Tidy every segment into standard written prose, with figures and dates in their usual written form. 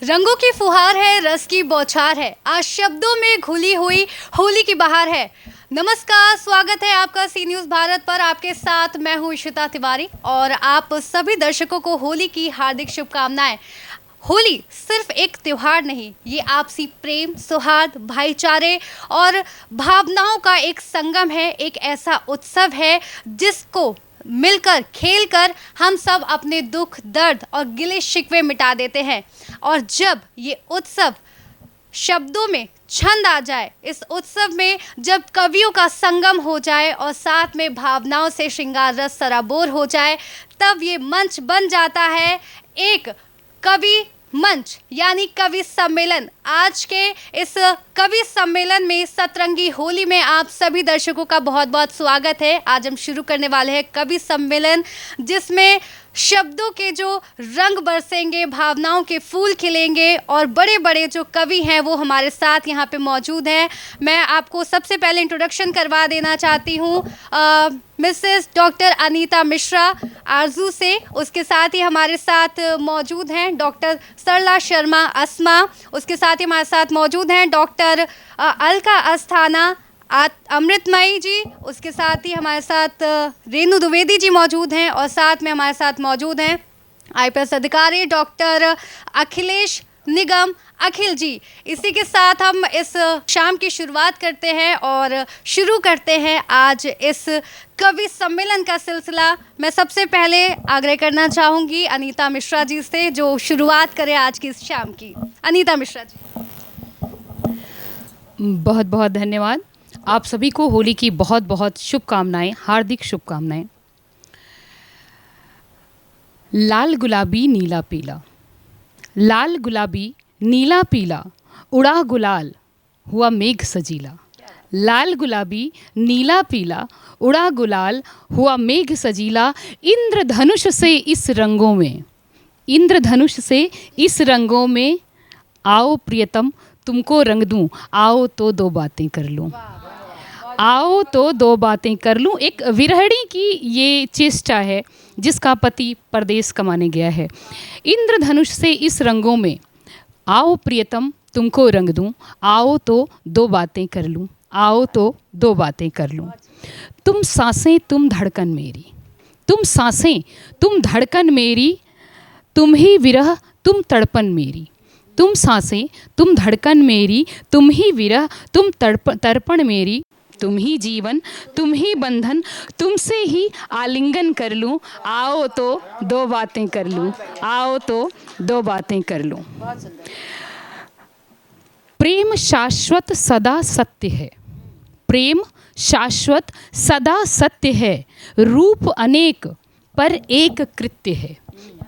रंगों की फुहार है, रस की बौछार है, आज शब्दों में घुली हुई होली की बहार है। नमस्कार, स्वागत है आपका सी न्यूज़ भारत पर। आपके साथ मैं हूँ इशिता तिवारी और आप सभी दर्शकों को होली की हार्दिक शुभकामनाएं। होली सिर्फ एक त्योहार नहीं, ये आपसी प्रेम, सौहार्द, भाईचारे और भावनाओं का एक संगम है। एक ऐसा उत्सव है जिसको मिलकर खेलकर हम सब अपने दुख, दर्द और गिले शिकवे मिटा देते हैं। और जब ये उत्सव शब्दों में छंद आ जाए, इस उत्सव में जब कवियों का संगम हो जाए और साथ में भावनाओं से श्रृंगार रस सराबोर हो जाए, तब ये मंच बन जाता है एक कवि मंच यानी कवि सम्मेलन। आज के इस कवि सम्मेलन में सतरंगी होली में आप सभी दर्शकों का बहुत बहुत स्वागत है। आज हम शुरू करने वाले हैं कवि सम्मेलन, जिसमें शब्दों के जो रंग बरसेंगे, भावनाओं के फूल खिलेंगे और बड़े बड़े जो कवि हैं वो हमारे साथ यहाँ पे मौजूद हैं। मैं आपको सबसे पहले इंट्रोडक्शन करवा देना चाहती हूँ मिसेस डॉक्टर अनीता मिश्रा आरजू से। उसके साथ ही हमारे साथ मौजूद हैं डॉक्टर सरला शर्मा अस्मा। उसके साथ ही हमारे साथ मौजूद हैं डॉक्टर अलका अस्थाना अमृतमयी जी। उसके साथ ही हमारे साथ रेणु द्विवेदी जी मौजूद हैं और साथ में हमारे साथ मौजूद हैं आईपीएस अधिकारी डॉक्टर अखिलेश निगम अखिल जी। इसी के साथ हम इस शाम की शुरुआत करते हैं और शुरू करते हैं आज इस कवि सम्मेलन का सिलसिला। मैं सबसे पहले आग्रह करना चाहूँगी अनीता मिश्रा जी से, जो शुरुआत करें आज की इस शाम की। अनीता मिश्रा जी। बहुत बहुत धन्यवाद। आप सभी को होली की बहुत बहुत शुभकामनाएं, हार्दिक शुभकामनाएं। लाल गुलाबी नीला पीला, लाल गुलाबी नीला पीला, उड़ा गुलाल हुआ मेघ सजीला। लाल गुलाबी नीला पीला, उड़ा गुलाल हुआ मेघ सजीला। इंद्रधनुष से इस रंगों में, इंद्रधनुष से इस रंगों में, आओ प्रियतम तुमको रंग दूं, आओ तो दो बातें कर लूं, आओ तो दो बातें कर लूं। एक विरहणी की ये चेष्टा है जिसका पति परदेश कमाने गया है। इंद्रधनुष से इस रंगों में, आओ प्रियतम तुमको रंग दूं, आओ तो दो बातें कर लूं, आओ तो दो बातें कर लूं। तुम सांसें तुम धड़कन मेरी, तुम सांसें तुम धड़कन मेरी, तुम ही विरह तुम तड़पन मेरी। तुम सांसें तुम धड़कन मेरी, तुम ही विरह तुम तड़पण मेरी। तुम ही जीवन तुम ही बंधन, तुमसे ही आलिंगन कर लूं, आओ तो दो बातें कर लूं, आओ तो दो बातें कर लूं। प्रेम शाश्वत सदा सत्य है, प्रेम शाश्वत सदा सत्य है, रूप अनेक पर एक कृत्य है।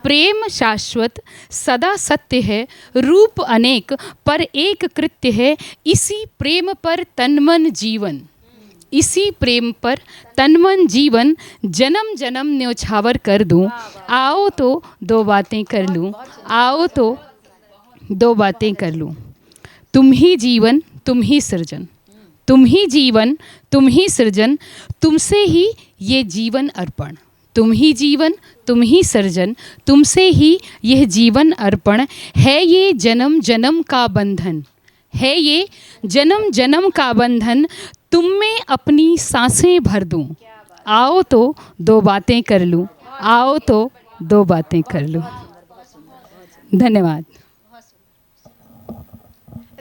प्रेम शाश्वत सदा सत्य है, रूप अनेक पर एक कृत्य है। इसी प्रेम पर तन मन जीवन, इसी प्रेम पर तन मन जीवन, जन्म जन्म न्योछावर कर दूं, आओ तो दो बातें कर लूं, आओ तो दो बातें कर लूं। तुम ही जीवन तुम ही सृजन, तुम ही जीवन तुम ही सृजन, तुमसे ही ये जीवन अर्पण। तुम ही जीवन तुम ही सृजन, तुमसे ही यह जीवन अर्पण। है ये जन्म जन्म का बंधन, है ये जन्म जन्म का बंधन, तुम में अपनी सांसें भर दूं, आओ तो दो बातें कर लूं, आओ तो दो बातें कर लूं। धन्यवाद।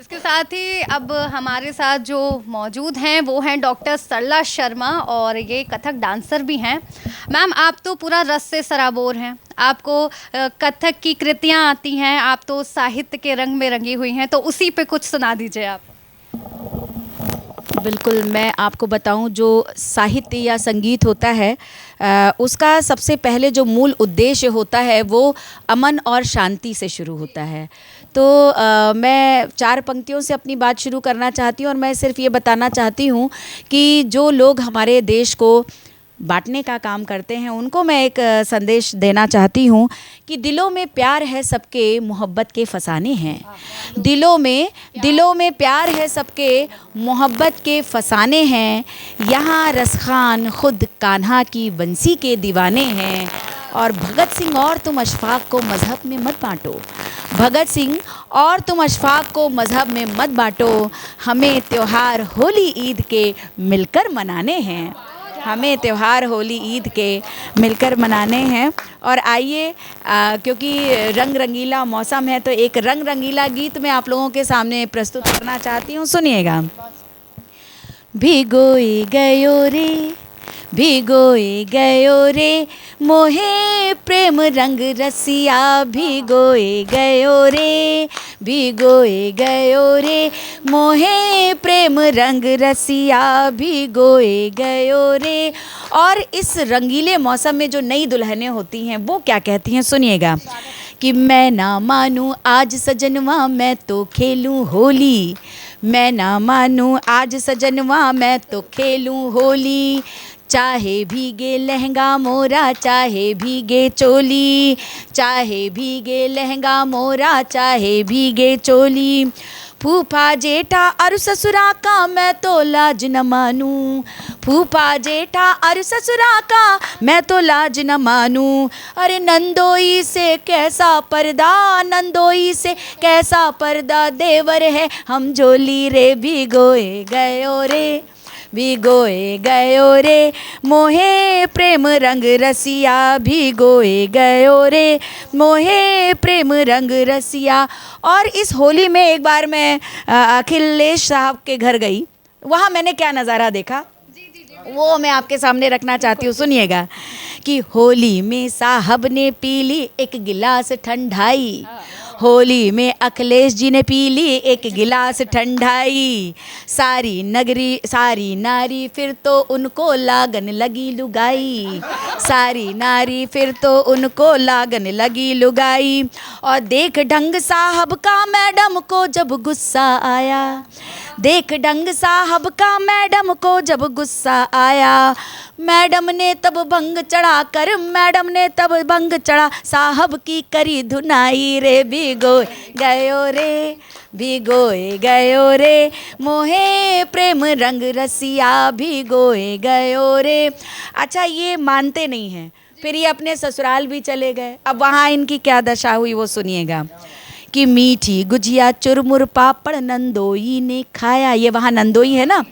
इसके साथ ही अब हमारे साथ जो मौजूद हैं वो हैं डॉक्टर सरला शर्मा और ये कथक डांसर भी हैं। मैम, आप तो पूरा रस से सराबोर हैं, आपको कथक की कृतियाँ आती हैं, आप तो साहित्य के रंग में रंगी हुई हैं, तो उसी पे कुछ सुना दीजिए आप। बिल्कुल, मैं आपको बताऊं, जो साहित्य या संगीत होता है उसका सबसे पहले जो मूल उद्देश्य होता है वो अमन और शांति से शुरू होता है। तो मैं चार पंक्तियों से अपनी बात शुरू करना चाहती हूँ और मैं सिर्फ ये बताना चाहती हूँ कि जो लोग हमारे देश को बांटने का काम करते हैं उनको मैं एक संदेश देना चाहती हूँ कि दिलों में प्यार है सबके, मोहब्बत के फसाने हैं। दिलों में प्यार है सबके, मोहब्बत के फसाने हैं। यहाँ रसखान खुद कान्हा की बंसी के दीवाने हैं। और भगत सिंह और तुम अशफाक को मज़हब में मत बांटो, भगत सिंह और तुम अशफाक को मज़हब में मत बांटो, हमें त्योहार होली ईद के मिलकर मनाने हैं, हमें त्यौहार होली ईद के मिलकर मनाने हैं। और आइए क्योंकि रंग रंगीला मौसम है तो एक रंग रंगीला गीत मैं आप लोगों के सामने प्रस्तुत करना चाहती हूँ, सुनिएगा। भिगोए गयो रे, भिगोए गयो रे, मोहे प्रेम रंग रसिया, भिगोए गयो रे, भिगोए गयो रे, मोहे प्रेम रंग रसिया, भिगोए गयो रे। और इस रंगीले मौसम में जो नई दुल्हनें होती हैं वो क्या कहती हैं, सुनिएगा। कि मैं ना मानूं आज सजनवा मैं तो खेलूं होली, मैं ना मानूं आज सजनवा मैं तो खेलूं होली, चाहे भीगे लहंगा मोरा चाहे भीगे चोली, चाहे भीगे लहंगा मोरा चाहे भीगे चोली, फूफा जेठा और ससुरा का मैं तो लाज न मानूं, फूफा जेठा और ससुरा का मैं तो लाज न मानूं। अरे नंदोई से कैसा पर्दा, नंदोई से कैसा पर्दा, देवर है हम झोली रे, भिगोए गयो रे, भिगोए गयो रे, मोहे प्रेम रंग रसिया, भिगोए गयो रे, मोहे प्रेम रंग रसिया। और इस होली में एक बार मैं अखिलेश साहब के घर गई, वहाँ मैंने क्या नज़ारा देखा वो मैं आपके सामने रखना चाहती हूँ, सुनिएगा। कि होली में साहब ने पी ली एक गिलास ठंडाई, होली में अखिलेश जी ने पी ली एक गिलास ठंडाई, सारी नगरी सारी नारी फिर तो उनको लागन लगी लुगाई, सारी नारी फिर तो उनको लागन लगी लुगाई। और देख ढंग साहब का मैडम को जब गुस्सा आया, देख ढंग साहब का मैडम को जब गुस्सा आया, मैडम ने तब भंग चढ़ा कर, मैडम ने तब भंग चढ़ा साहब की करी धुनाई रे, भिगोए गयो रे, भिगोए गयो रे, मोहे प्रेम रंग रसिया, भिगोए गयो रे। अच्छा ये मानते नहीं हैं, फिर ये अपने ससुराल भी चले गए। अब वहाँ इनकी क्या दशा हुई वो सुनिएगा। कि मीठी गुजिया चुरमुर पापड़ नंदोई ने खाया, ये वहाँ नंदोई है ना,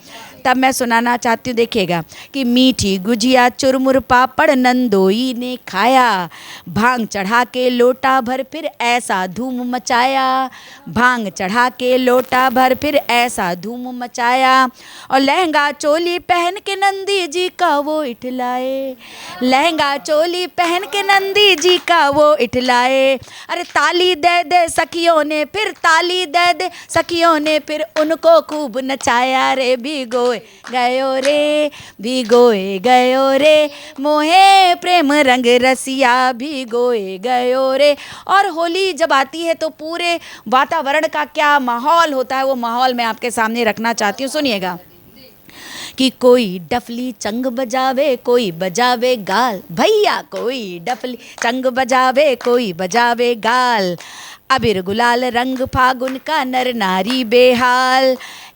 तब मैं सुनाना चाहती हूँ, देखिएगा। कि मीठी गुजिया चुरमुर पापड़ नंदोई ने खाया, भांग चढ़ा के लोटा भर फिर ऐसा धूम मचाया, भांग चढ़ा के लोटा भर फिर ऐसा धूम मचाया। और लहंगा चोली पहन के नंदी जी का वो इठलाए, लहंगा चोली पहन के नंदी जी का वो इठलाए। अरे ताली दे दे सखियों ने, फिर ताली दे दे सखियों ने, फिर उनको खूब नचाया रे, भिगोए गयो रे, भिगोए गयो रे, मोहे प्रेम रंग रसिया, भिगोए गयो रे। और होली जब आती है तो पूरे वातावरण का क्या माहौल होता है वो माहौल मैं आपके सामने रखना चाहती हूँ, सुनिएगा। कि कोई डफली चंग बजावे कोई बजावे गाल, भैया कोई डफली चंग बजावे कोई बजावे गाल, अबीर गुलाल रंग फागुन का नर नारी बेहाल,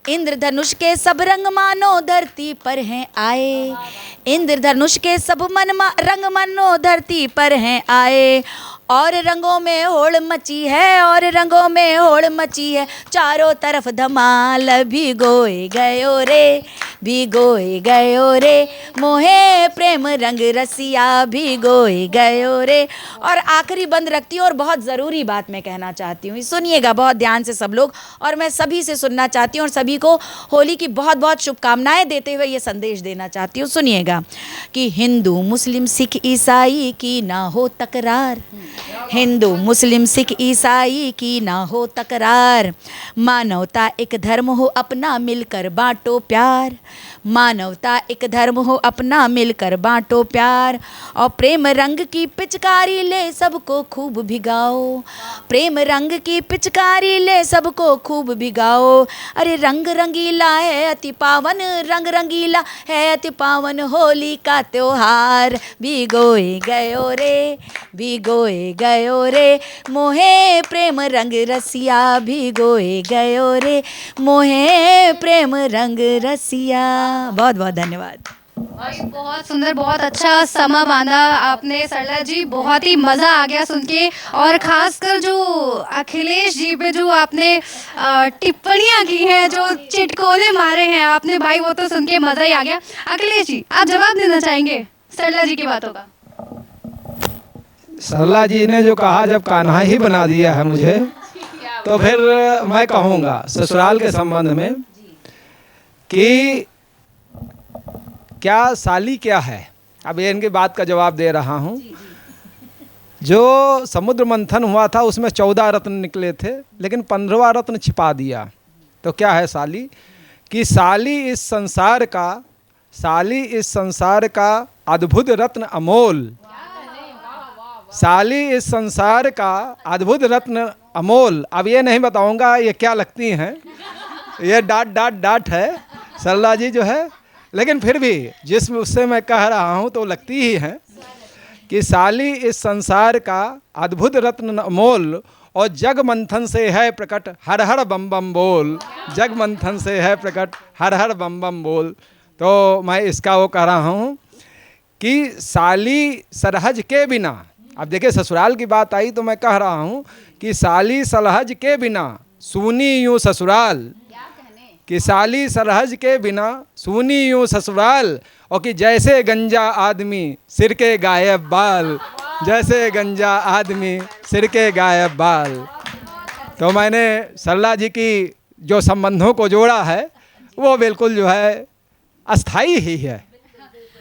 इंद्रधनुष के सब रंग मानो धरती पर हैं आए, इंद्रधनुष के सब रंग मानो धरती पर हैं आए। और रंगों में होड़ मची है, और रंगों में होड़ मची है, चारों तरफ धमाल, भिगोए गयो रे, भिगोए गयो रे, मोहे प्रेम रंग रसिया, भिगोए गयो रे। और आखिरी बंद रखती हूँ और बहुत ज़रूरी बात मैं कहना चाहती हूँ, सुनिएगा बहुत ध्यान से सब लोग, और मैं सभी से सुनना चाहती हूँ और सभी को होली की बहुत बहुत शुभकामनाएं देते हुए ये संदेश देना चाहती हूँ, सुनिएगा। कि हिंदू मुस्लिम सिख ईसाई की ना हो तकरार, हिंदू मुस्लिम सिख ईसाई की ना हो तकरार, मानवता एक धर्म हो अपना मिलकर बांटो प्यार, मानवता एक धर्म हो अपना मिलकर बांटो प्यार। और प्रेम रंग की पिचकारी ले सबको खूब भिगाओ, प्रेम रंग की पिचकारी ले सबको खूब भिगाओ। अरे रंग रंगीला है अति पावन, रंग रंगीला है अति पावन, होली का त्योहार, भिगोए गयो रे, भिगोए गयो रे, मोहे प्रेम रंग रसिया, भिगोए गयो रे, मोहे प्रेम रंग रसिया। बहुत बहुत धन्यवाद। भाई बहुत सुंदर, बहुत अच्छा समा बांधा आपने सरला जी, बहुत ही मज़ा आ गया सुन के। और खासकर जो अखिलेश जी पे जो आपने टिप्पणियां की हैं, जो चिटकोले मारे हैं आपने भाई, वो तो सुन के मज़ा ही आ गया। अखिलेश जी, आप जवाब देना चाहेंगे सरला जी की बातों का? सरला जी ने जो कहा, जब कान्हा ही बना दिया है मुझे, तो फिर मैं कहूँगा ससुराल के संबंध में कि क्या साली क्या है। अब ये इनकी बात का जवाब दे रहा हूँ। जो समुद्र मंथन हुआ था उसमें 14 रत्न निकले थे, लेकिन 15वां रत्न छिपा दिया। तो क्या है साली? कि साली इस संसार का अद्भुत रत्न अमोल। साली इस संसार का अद्भुत रत्न अमोल। अब ये नहीं बताऊंगा ये क्या लगती हैं, ये डाट है सरला जी जो है, लेकिन फिर भी जिसमें उससे मैं कह रहा हूँ तो लगती ही है कि साली इस संसार का अद्भुत रत्न अमोल, और जग मंथन से है प्रकट हर हर बम बम बोल। जग मंथन से है प्रकट हर हर बम बम बोल। तो मैं इसका वो कह रहा हूँ कि साली सरहज के बिना, अब देखिए ससुराल की बात आई तो मैं कह रहा हूँ कि साली सरहज के बिना सूनी यूँ ससुराल। कि साली सरहज के बिना सूनी यूँ ससुराल, और कि जैसे गंजा आदमी सिर के गायब बाल। जैसे गंजा आदमी सिर के गायब बाल। तो मैंने सरला जी की जो संबंधों को जोड़ा है वो बिल्कुल जो है अस्थाई ही है।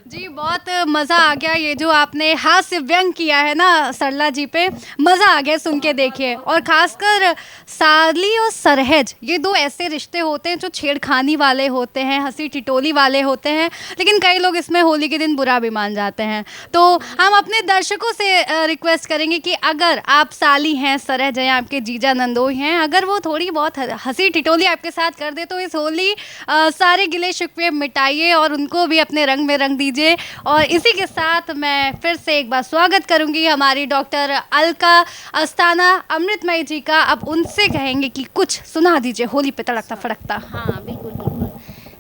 जी बहुत मज़ा आ गया, ये जो आपने हास्य व्यंग किया है ना सरला जी पे, मज़ा आ गया सुन के। देखिए, और ख़ासकर साली और सरहज, ये दो ऐसे रिश्ते होते हैं जो छेड़खानी वाले होते हैं, हंसी टिटोली वाले होते हैं, लेकिन कई लोग इसमें होली के दिन बुरा भी मान जाते हैं। तो हम अपने दर्शकों से रिक्वेस्ट करेंगे कि अगर आप साली हैं, सरहज हैं, आपके जीजा नंदोई हैं, अगर वो थोड़ी बहुत हंसी टिटोली आपके साथ कर दे तो इस होली सारे गिले शिकवे मिटाइए और उनको भी अपने रंग में रंग दीजिए। और इसी के साथ मैं फिर से एक बार स्वागत करूंगी हमारी डॉक्टर अलका अस्थाना अमृतमयी जी का। अब उनसे कहेंगे कि कुछ सुना दीजिए होली पे तड़कता फड़कता। हाँ बिल्कुल।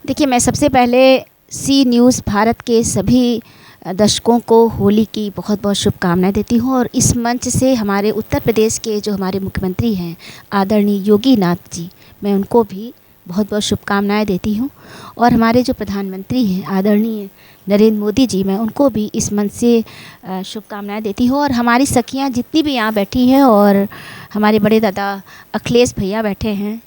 देखिए, मैं सबसे पहले सी न्यूज़ भारत के सभी दर्शकों को होली की बहुत बहुत शुभकामनाएं देती हूँ। और इस मंच से हमारे उत्तर प्रदेश के जो हमारे मुख्यमंत्री हैं आदरणीय योगी नाथ जी, मैं उनको भी बहुत बहुत शुभकामनाएं देती हूँ। और हमारे जो प्रधानमंत्री हैं आदरणीय नरेंद्र मोदी जी, मैं उनको भी इस मंच से शुभकामनाएं देती हूँ। और हमारी सखियाँ जितनी भी यहाँ बैठी हैं और हमारे बड़े दादा अखिलेश भैया बैठे हैं,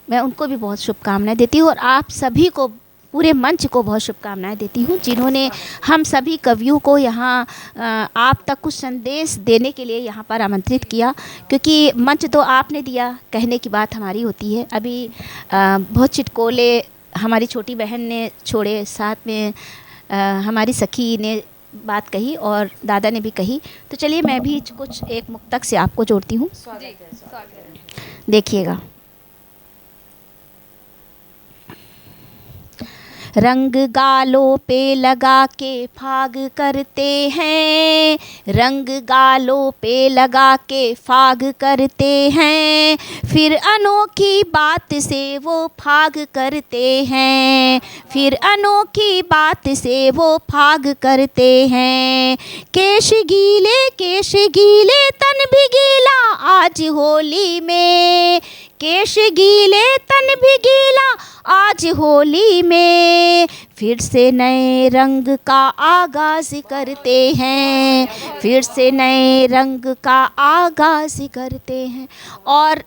मैं उनको भी बहुत शुभकामनाएं देती हूँ। और आप सभी को, पूरे मंच को बहुत शुभकामनाएं देती हूँ जिन्होंने हम सभी कवियों को यहाँ आप तक कुछ संदेश देने के लिए यहाँ पर आमंत्रित किया, क्योंकि मंच तो आपने दिया, कहने की बात हमारी होती है। अभी बहुत चिटकोले हमारी छोटी बहन ने छोड़े, साथ में हमारी सखी ने बात कही और दादा ने भी कही। तो चलिए मैं भी कुछ एक मुक्तक से आपको जोड़ती हूँ, देखिएगा। रंग गालों पे लगा के फाग करते हैं, रंग गालों पे लगा के फाग करते हैं, फिर अनोखी बात से वो फाग करते हैं, फिर अनोखी बात से वो फाग करते हैं। केश गीले तन भी गीला आज होली में, केश गीले तन भी गीला आज होली में, फिर से नए रंग का आगाज करते हैं, फिर से नए रंग का आगाज करते हैं। और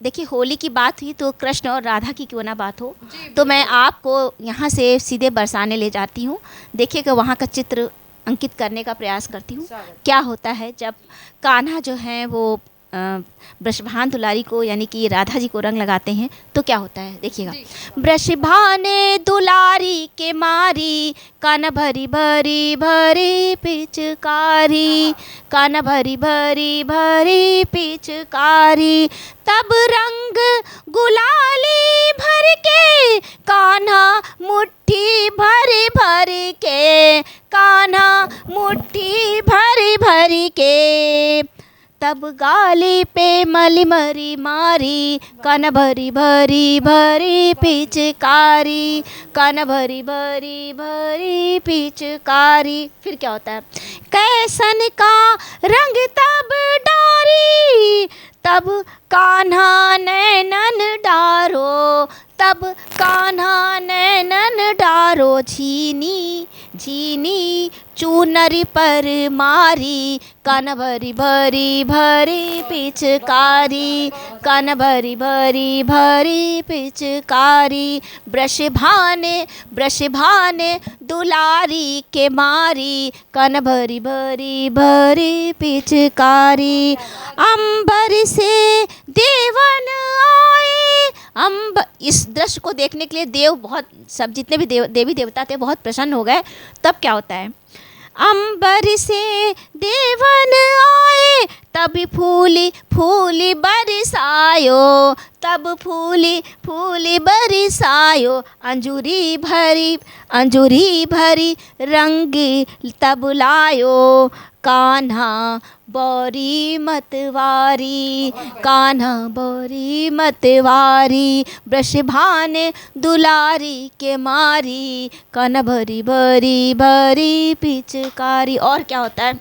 देखिए, होली की बात हुई तो कृष्ण और राधा की क्यों ना बात हो, तो मैं आपको यहाँ से सीधे बरसाने ले जाती हूँ। देखिए कि वहाँ का चित्र अंकित करने का प्रयास करती हूँ। क्या होता है जब कान्हा जो हैं वो ब्रशभान दुलारी को यानी कि राधा जी को रंग लगाते हैं तो क्या होता है, देखिएगा। ब्रशभान दुलारी के मारी, कान भरी भरी भरी पिचकारी, कान भरी भरी भरी पिचकारी, तब रंग गुलाली भर के कान्हा मुट्ठी भर भर के, कान्हा मुट्ठी भर भर के, तब गाली पे मली मरी मारी, कान भरी भरी भरी पिचकारी, कान भरी भरी भरी पिचकारी। फिर क्या होता है, कैसन का रंग तब डारी, तब कान्हा नैनन डारो, तब कान्हा नैनन डारो, झीनी झीनी चूनरी पर मारी, कान भरी भरी भरी पिचकारी, कान भरी भरी भरी पिचकारी। ब्रश भाने दुलारी के मारी, कान भरी भरी भरी पिचकारी। अंबर से देवन आए, इस दृश्य को देखने के लिए देव बहुत सब जितने भी देवी देवता थे बहुत प्रसन्न हो गए। तब क्या होता है, अंबर से देवन आए, तब फूली फूली बरसायो, तब फूली फूली बरसायो, अंजूरी भरी रंग तब लायो, कान्हा बौरी मतवारी, कान्हा बौरी मतवारी, ब्रश भाने दुलारी के मारी, कान भरी भरी भरी पिचकारी। और क्या होता है,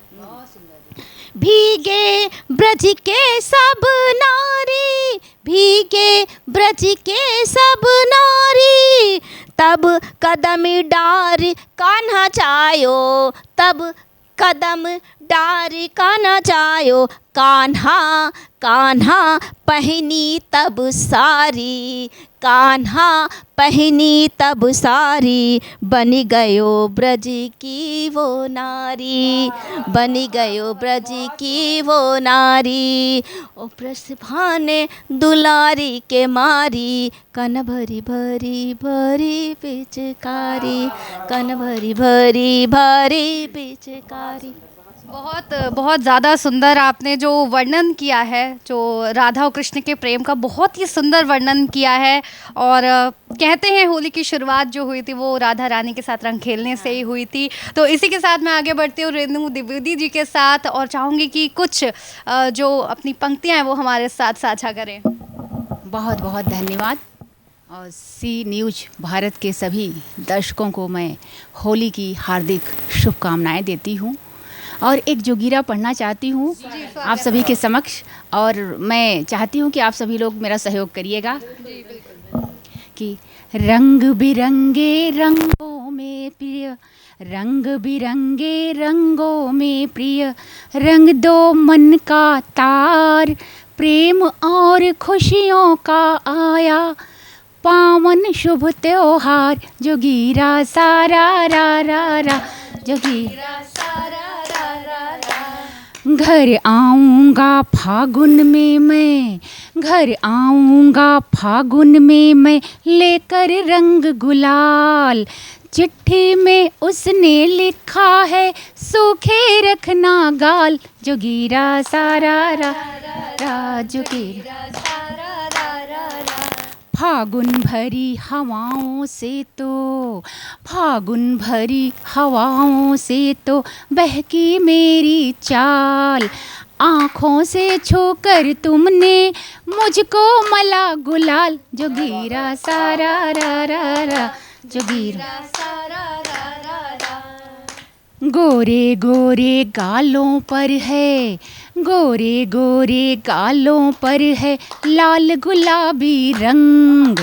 भीगे ब्रज के सब नारी, भीगे ब्रज के सब नारी, तब कदम डार कान्हा चायो, तब कदम डार कान्हा चायो, कान्हा कान्हा पहनी तब सारी, कान्हा पहनी तब सारी, बनी गयो ब्रज की वो नारी, बनी गयो ब्रज की वो नारी। ओ प्रसभाने दुलारी के मारी, कन भरी भरी भरी पिचकारी, कन भरी भरी भरी पिचकारी। बहुत बहुत ज़्यादा सुंदर आपने जो वर्णन किया है, जो राधा और कृष्ण के प्रेम का बहुत ही सुंदर वर्णन किया है। और कहते हैं होली की शुरुआत जो हुई थी वो राधा रानी के साथ रंग खेलने से ही हुई थी। तो इसी के साथ मैं आगे बढ़ती हूँ रेणु द्विवेदी जी के साथ और चाहूँगी कि कुछ जो अपनी पंक्तियाँ हैं वो हमारे साथ साझा करें। बहुत बहुत धन्यवाद। और सी न्यूज़ भारत के सभी दर्शकों को मैं होली की हार्दिक शुभकामनाएं देती हूँ और एक जोगीरा पढ़ना चाहती हूँ आप सभी के समक्ष, और मैं चाहती हूँ कि आप सभी लोग मेरा सहयोग करिएगा। कि रंग बिरंगे रंगों में प्रिय, रंग बिरंगे रंगों में प्रिय, रंग दो मन का तार, प्रेम और खुशियों का आया पावन शुभ त्योहार, जोगीरा सारा रा रा रा, जोगीरा सारा रा रा रा। घर आऊँगा फागुन में मैं, घर आऊँगा फागुन में मैं, लेकर रंग गुलाल, चिट्ठी में उसने लिखा है सूखे रखना गाल, जोगीरा सारा रा रा, जोगीरा सारा रा रा रा। फागुन भरी हवाओं से तो, फागुन भरी हवाओं से तो बहकी मेरी चाल, आँखों से छूकर तुमने मुझको मला गुलाल, जोगीरा सारा रा रा रा, जोगीरा सारा रा रा रा। गोरे गोरे गालों पर है, गोरे गोरे गालों पर है लाल गुलाबी रंग,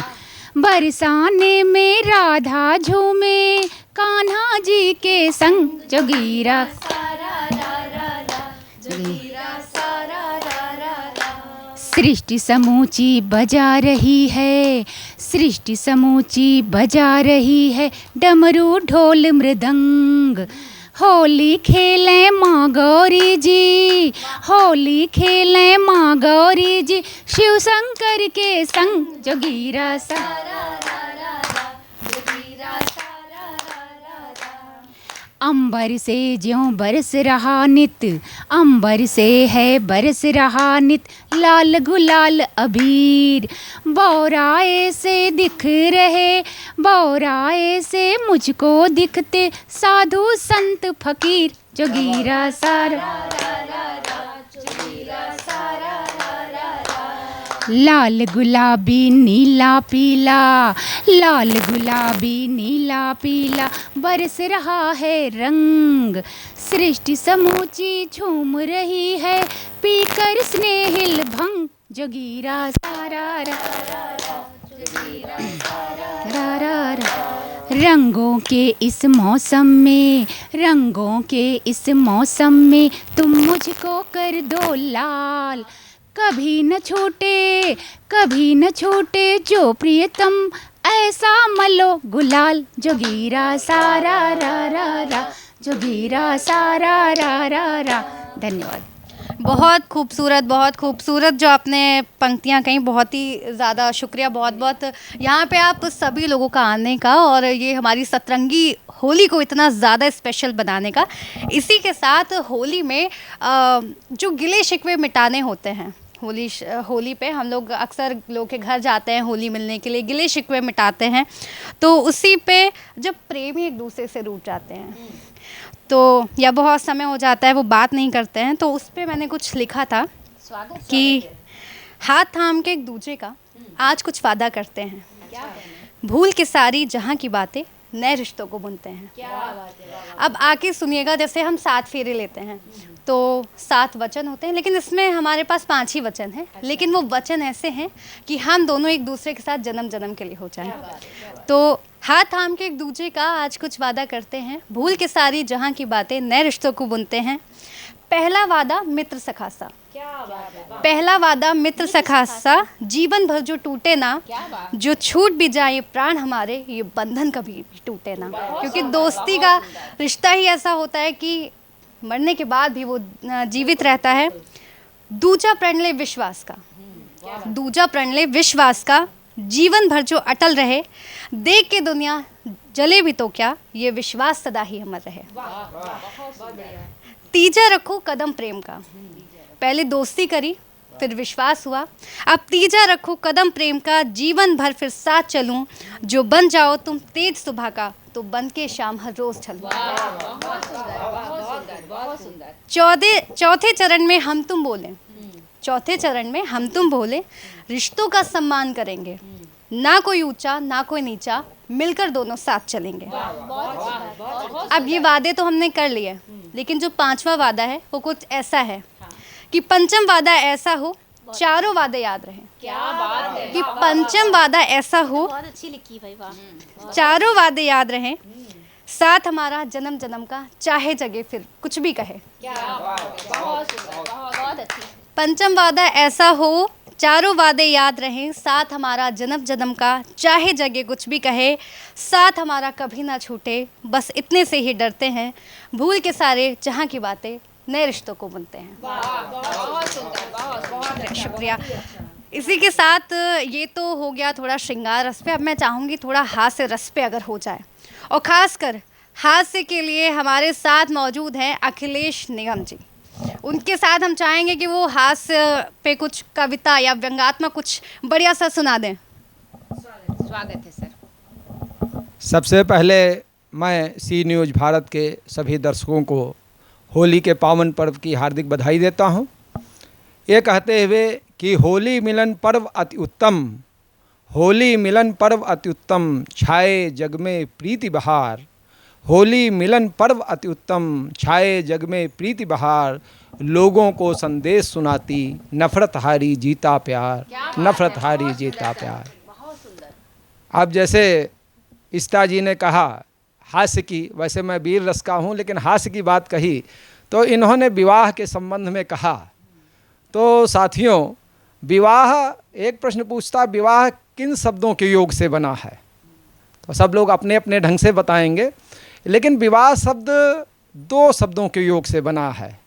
बरसाने में राधा झूमे कान्हा जी के संग, जोगीरा सारा रा रा रा, जोगीरा सारा रा रा रा। सृष्टि समूची बजा रही है, सृष्टि समूची बजा रही है डमरू ढोल मृदंग, होली खेलें माँ गौरी जी, होली खेलें माँ गौरी जी, शिव शंकर के संग, जोगीरा सारा रा रा रा, जोगीरा सारा रा रा रा। अंबर से ज्यों बरस रहा नित, अंबर से है बरस रहा नित लाल गुलाल अबीर, बौराए से दिख रहे, बौराए से मुझको दिखते साधु संत फकीर, जोगीरा सारा रा रा रा, जोगीरा लाल गुलाबी नीला पीला, लाल गुलाबी नीला पीला, बरस रहा है रंग, सृष्टि समूची झूम रही है, पीकर स्नेहिल भंग, जोगीरा सारा रा रा रा रा। रंगों के इस मौसम में, रंगों के इस मौसम में, तुम मुझको कर दो लाल, कभी न छूटे, कभी न छूटे जो प्रियतम, ऐसा मलो गुलाल, जोगीरा सारा रा रा रा, जोगीरा सारा रा रा रा। धन्यवाद। बहुत खूबसूरत जो आपने पंक्तियाँ कहीं, बहुत ही ज़्यादा शुक्रिया, बहुत बहुत यहाँ पे आप सभी लोगों का आने का और ये हमारी सतरंगी होली को इतना ज़्यादा स्पेशल बनाने का। इसी के साथ होली में जो गिले शिकवे मिटाने होते हैं, होली पे हम लोग अक्सर लोग के घर जाते हैं होली मिलने के लिए, गिले शिकवे मिटाते हैं। तो उसी पे जब प्रेमी एक दूसरे से रूठ जाते हैं तो या बहुत समय हो जाता है वो बात नहीं करते हैं, तो उस पे मैंने कुछ लिखा था कि हाथ थाम के एक दूसरे का आज कुछ वादा करते हैं, भूल के सारी जहाँ की बातें नए रिश्तों को बुनते हैं। अब आके सुनिएगा, जैसे हम 7 फेरे लेते हैं तो 7 वचन होते हैं, लेकिन इसमें हमारे पास 5 ही वचन हैं, लेकिन वो वचन ऐसे हैं कि हम दोनों एक दूसरे के साथ जन्म जन्म के लिए हो जाएं। तो हाथ थाम के एक दूसरे का आज कुछ वादा करते हैं, भूल के सारी जहाँ की बातें नए रिश्तों को बुनते हैं। पहला वादा मित्र सखा सा, पहला वादा मित्र सखा सा, जीवन भर जो टूटे ना, जो छूट भी जाए प्राण हमारे, ये बंधन कभी भी टूटे ना। क्योंकि दोस्ती का रिश्ता ही ऐसा होता है कि मरने के बाद भी वो जीवित रहता है। दूजा प्रण ले विश्वास का, दूजा प्रण ले विश्वास का, जीवन भर जो अटल रहे, देख के दुनिया जले भी तो क्या, ये विश्वास सदा ही अमर रहे। तीजा रखो कदम प्रेम का, पहले दोस्ती करी फिर विश्वास हुआ, अब तीजा रखो कदम प्रेम का, जीवन भर फिर साथ चलूं, जो बन जाओ तुम तेज सुबह का, तो बन के शाम हर रोज ढलूं। चौथे चरण में हम तुम बोले, चौथे चरण में हम तुम बोले, रिश्तों का सम्मान करेंगे, ना कोई ऊंचा ना कोई नीचा, मिलकर दोनों साथ चलेंगे। अब ये वादे तो हमने कर लिए, लेकिन जो 5वां वादा है वो कुछ ऐसा है कि पंचम वादा ऐसा हो, चारों वादे याद रहें। क्या बात है कि पंचम वादा ऐसा हो, बहुत अच्छी लिखी भाई, वाह। चारों वादे याद रहें, साथ हमारा जन्म जन्म का, चाहे जगे फिर कुछ भी कहे। बहुत सुंदर, बहुत अच्छी। पंचम वादा ऐसा हो, चारों वादे याद रहें, साथ हमारा जन्म जन्म का, चाहे जगे कुछ भी कहे, साथ हमारा कभी ना छूटे, बस इतने से ही डरते हैं, भूल के सारे जहाँ की बातें नए रिश्तों को बुनते हैं। बहुत सुंदर, बहुत शुक्रिया। इसी के साथ ये तो हो गया थोड़ा श्रृंगार रस पे। अब मैं चाहूँगी थोड़ा हास्य रस पे अगर हो जाए, और ख़ासकर हास्य के लिए हमारे साथ मौजूद हैं अखिलेश निगम जी। उनके साथ हम चाहेंगे कि वो हास्य पे कुछ कविता या व्यंग्यात्मक कुछ बढ़िया सा सुना दें। स्वागत है सर। सबसे पहले मैं सी न्यूज़ भारत के सभी दर्शकों को होली के पावन पर्व की हार्दिक बधाई देता हूं, ये कहते हुए कि होली मिलन पर्व अति उत्तम, होली मिलन पर्व अति उत्तम, छाए जग में प्रीति बहार, होली मिलन पर्व अति उत्तम, छाए जग में प्रीति बहार, लोगों को संदेश सुनाती, नफरत हारी जीता प्यार, नफरत हारी जीता प्यार। अब जैसे इस्ता जी ने कहा हास्य की, वैसे मैं वीर रस का हूँ लेकिन हास्य की बात कही, तो इन्होंने विवाह के संबंध में कहा। तो साथियों, विवाह, एक प्रश्न पूछता, विवाह किन शब्दों के योग से बना है? तो सब लोग अपने अपने ढंग से बताएंगे, लेकिन विवाह शब्द 2 शब्दों के योग से बना है।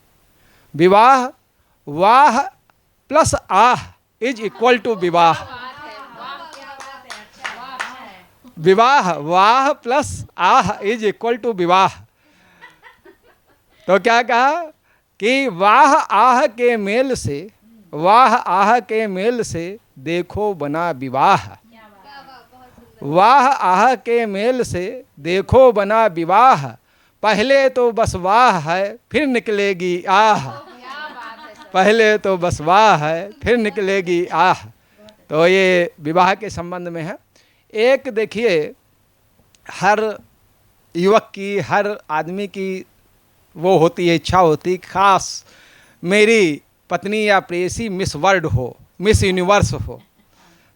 विवाह, वाह प्लस आह इज इक्वल टू विवाह। विवाह, वाह प्लस आह इज इक्वल टू विवाह। तो क्या कहा कि वाह आह के मेल से, वाह आह के मेल से देखो बना विवाह, वाह आह के मेल से देखो बना विवाह, पहले तो बस वाह है फिर निकलेगी आह, पहले तो बस वाह है फिर निकलेगी आह। तो ये विवाह के संबंध में है। एक देखिए, हर युवक की, हर आदमी की वो होती है, इच्छा होती, खास मेरी पत्नी या प्रेयसी मिस वर्ल्ड हो, मिस यूनिवर्स हो।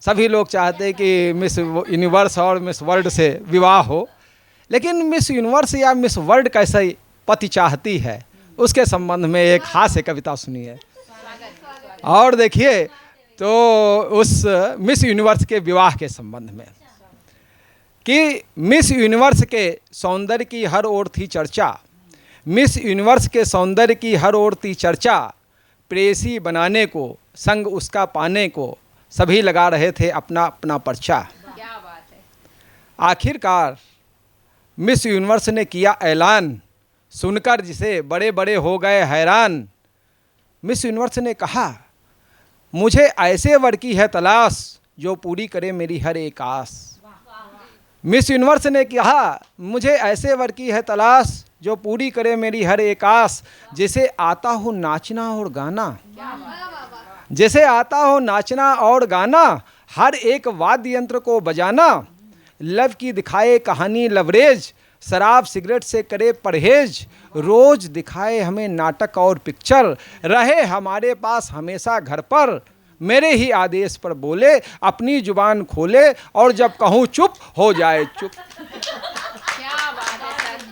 सभी लोग चाहते हैं कि मिस यूनिवर्स और मिस वर्ल्ड से विवाह हो, लेकिन मिस यूनिवर्स या मिस वर्ल्ड कैसे पति चाहती है, उसके संबंध में एक हास्य कविता सुनिए। और देखिए, तो उस मिस यूनिवर्स के विवाह के संबंध में कि मिस यूनिवर्स के सौंदर्य की हर ओर थी चर्चा, मिस यूनिवर्स के सौंदर्य की हर ओर थी चर्चा, प्रेयसी बनाने को, संग उसका पाने को सभी लगा रहे थे अपना अपना पर्चा। क्या बात है। आखिरकार मिस यूनिवर्स ने किया ऐलान, सुनकर जिसे बड़े बड़े हो गए हैरान। मिस यूनिवर्स ने कहा, मुझे ऐसे वर की है तलाश जो पूरी करे मेरी हर एक आस। मिस यूनिवर्स ने कहा, मुझे ऐसे वर की है तलाश जो पूरी करे मेरी हर एक आस, जिसे आता हो नाचना और गाना, जैसे आता हो नाचना और गाना, हर एक वाद्य यंत्र को बजाना, लव की दिखाए कहानी लवरेज, शराब सिगरेट से करे परहेज, रोज दिखाए हमें नाटक और पिक्चर, रहे हमारे पास हमेशा घर पर, मेरे ही आदेश पर बोले, अपनी जुबान खोले, और जब कहूँ चुप हो जाए चुप। क्या बात है सर,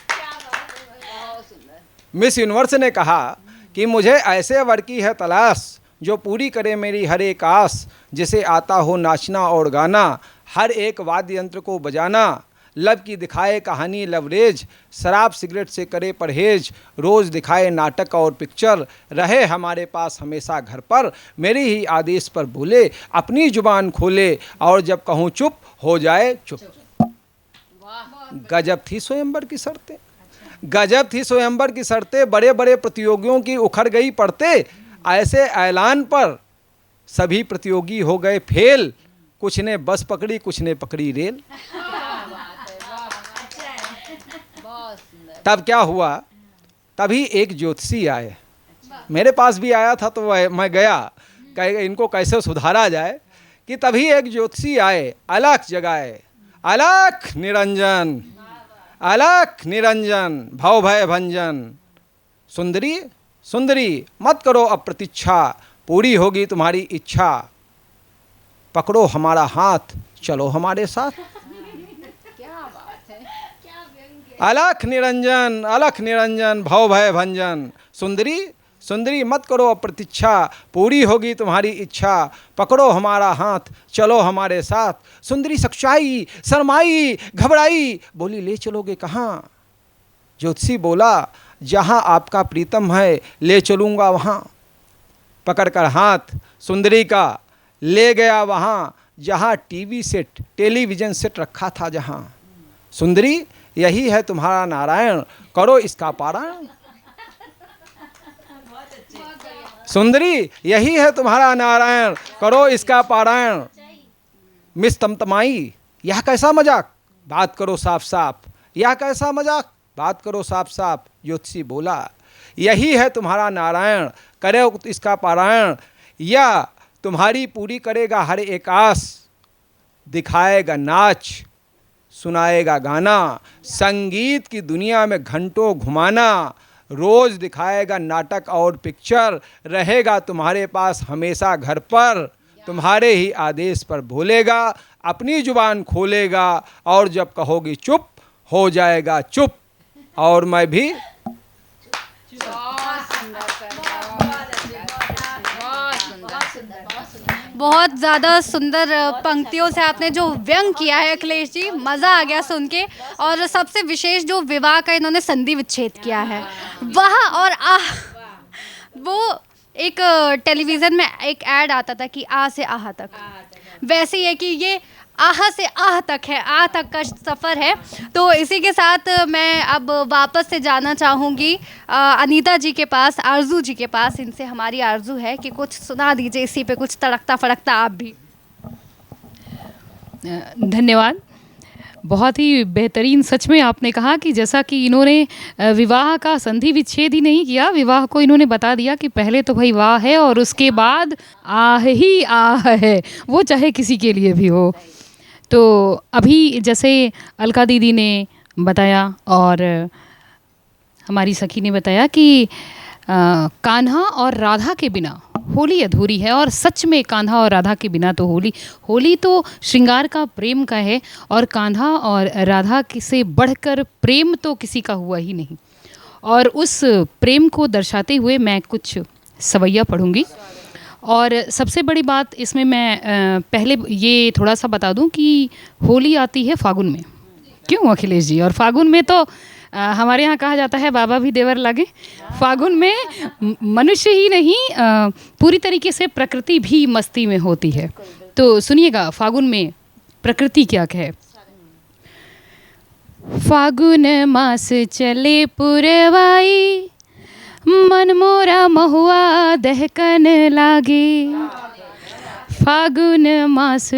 क्या बात है, बहुत सुंदर। मिस यूनिवर्स ने कहा कि मुझे ऐसे वर की है तलाश जो पूरी करे मेरी हर एक आस, जिसे आता हो नाचना और गाना, हर एक वाद्य यंत्र को बजाना, लब की दिखाए कहानी लवरेज, शराब सिगरेट से करे परहेज, रोज़ दिखाए नाटक और पिक्चर, रहे हमारे पास हमेशा घर पर, मेरे ही आदेश पर बोले, अपनी जुबान खोले, और जब कहूँ चुप हो जाए चुप। गजब थी स्वयंवर की शर्तें, गजब थी स्वयंवर की शर्तें, बड़े बड़े प्रतियोगियों की उखड़ गई पड़ते, ऐसे ऐलान पर सभी प्रतियोगी हो गए फेल, कुछ ने बस पकड़ी कुछ ने पकड़ी रेल। तब क्या हुआ, तभी एक ज्योतिषी आए, मेरे पास भी आया था, तो मैं गया इनको कैसे सुधारा जाए, कि तभी एक ज्योतिषी आए, अलख जगाए, अलख निरंजन, अलख निरंजन, भव भय भंजन, सुंदरी सुंदरी मत करो अब प्रतीक्षा, पूरी होगी तुम्हारी इच्छा, पकड़ो हमारा हाथ चलो हमारे साथ। क्या बात है, क्या व्यंग्य। अलख निरंजन भव भय भंजन, सुंदरी सुंदरी मत करो अब प्रतीक्षा, पूरी होगी तुम्हारी इच्छा, पकड़ो हमारा हाथ चलो हमारे साथ। सुंदरी सच्चाई शर्माई घबराई, बोली ले चलोगे कहाँ। ज्योतिषी बोला, जहाँ आपका प्रीतम है ले चलूँगा वहाँ। पकड़कर हाथ सुंदरी का ले गया वहाँ, जहाँ टीवी सेट टेलीविज़न सेट रखा था जहाँ। सुंदरी यही है तुम्हारा नारायण, करो इसका पारायण। सुंदरी यही है तुम्हारा नारायण, करो इसका पारायण। मिस तमतमाई, यह कैसा मजाक, बात करो साफ साफ, यह कैसा मजाक, बात करो साफ साफ। ज्योतिषी बोला, यही है तुम्हारा नारायण, करे इसका पारायण, या तुम्हारी पूरी करेगा हर एक आस, दिखाएगा नाच सुनाएगा गाना, संगीत की दुनिया में घंटों घुमाना, रोज दिखाएगा नाटक और पिक्चर, रहेगा तुम्हारे पास हमेशा घर पर, तुम्हारे ही आदेश पर बोलेगा, अपनी जुबान खोलेगा, और जब कहोगी चुप हो जाएगा चुप, और मैं भी। बहुत सुंदर सर, बहुत सुंदर, बहुत सुंदर, बहुत सुंदर। बहुत ज़्यादा सुंदर पंक्तियों से आपने जो व्यंग किया है अखिलेश जी, मज़ा आ गया सुन के। और सबसे विशेष जो विवाह का इन्होंने संधि विच्छेद किया है, वाह और आह। वो एक टेलीविज़न में एक ऐड आता था कि आ से आह तक, वैसे ही है कि ये आह से आह तक है, आह तक का सफ़र है। तो इसी के साथ मैं अब वापस से जाना चाहूँगी अनीता जी के पास, आरजू जी के पास। इनसे हमारी आरजू है कि कुछ सुना दीजिए इसी पे, कुछ तड़कता फड़कता आप भी। धन्यवाद। बहुत ही बेहतरीन, सच में आपने कहा कि जैसा कि इन्होंने विवाह का संधि विच्छेद ही नहीं किया, विवाह को इन्होंने बता दिया कि पहले तो भाई वाह है और उसके बाद आह ही आह है, वो चाहे किसी के लिए भी हो। तो अभी जैसे अलका दीदी ने बताया और हमारी सखी ने बताया कि कान्हा और राधा के बिना होली अधूरी है, और सच में कान्हा और राधा के बिना तो होली तो श्रृंगार का, प्रेम का है, और कान्हा और राधा से बढ़कर प्रेम तो किसी का हुआ ही नहीं। और उस प्रेम को दर्शाते हुए मैं कुछ सवैया पढ़ूंगी। और सबसे बड़ी बात इसमें मैं पहले ये थोड़ा सा बता दूं कि होली आती है फागुन में। क्यों अखिलेश जी? और फागुन में तो हमारे यहाँ कहा जाता है बाबा भी देवर लागे। फागुन में मनुष्य ही नहीं, पूरी तरीके से प्रकृति भी मस्ती में होती है। तो सुनिएगा फागुन में प्रकृति क्या कहे। फागुन मास चले पुरवाई, मन मोरा महुआ दहकन लागे। फागुन मास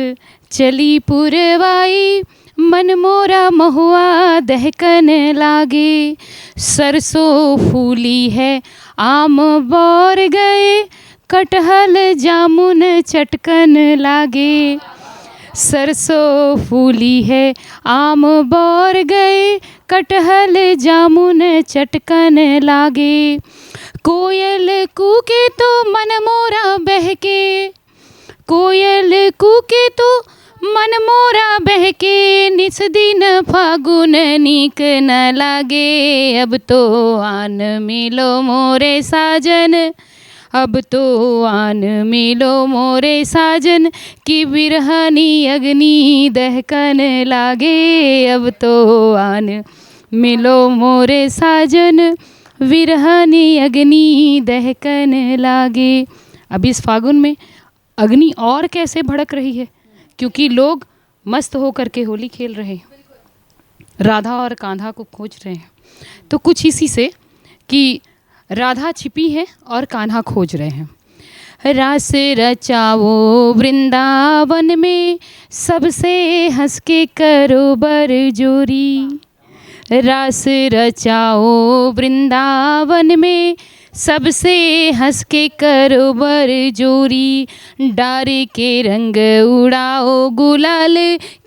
चली पुरवाई, मन मोरा महुआ दहकन लागे। सरसों फूली है आम बौर गए, कटहल जामुन चटकन लागे। सरसों फूली है आम बौर गए, कटहल जामुन चटकन लागे। कोयल कूके तो मन मोरा बहके, कोयल कूके तो मन मोरा बहके। निस दिन फागुन नीक न लागे, अब तो आन मिलो मोरे साजन, अब तो आन मिलो मोरे साजन, कि बिरहनी अग्नि दहकन लागे। अब तो आन मिलो मोरे साजन, विरहनी अग्नि दहकन लागे। अब इस फागुन में अग्नि और कैसे भड़क रही है, क्योंकि लोग मस्त होकर के होली खेल रहे हैं, राधा और कान्हा को खोज रहे हैं। तो कुछ इसी से कि राधा छिपी है और कान्हा खोज रहे हैं। रास रचाओ वृंदावन में, सबसे हंस के करो बरजोरी। रास रचाओ वृंदावन में, सबसे हंस के करो बरजोरी। डार के रंग उड़ाओ गुलाल,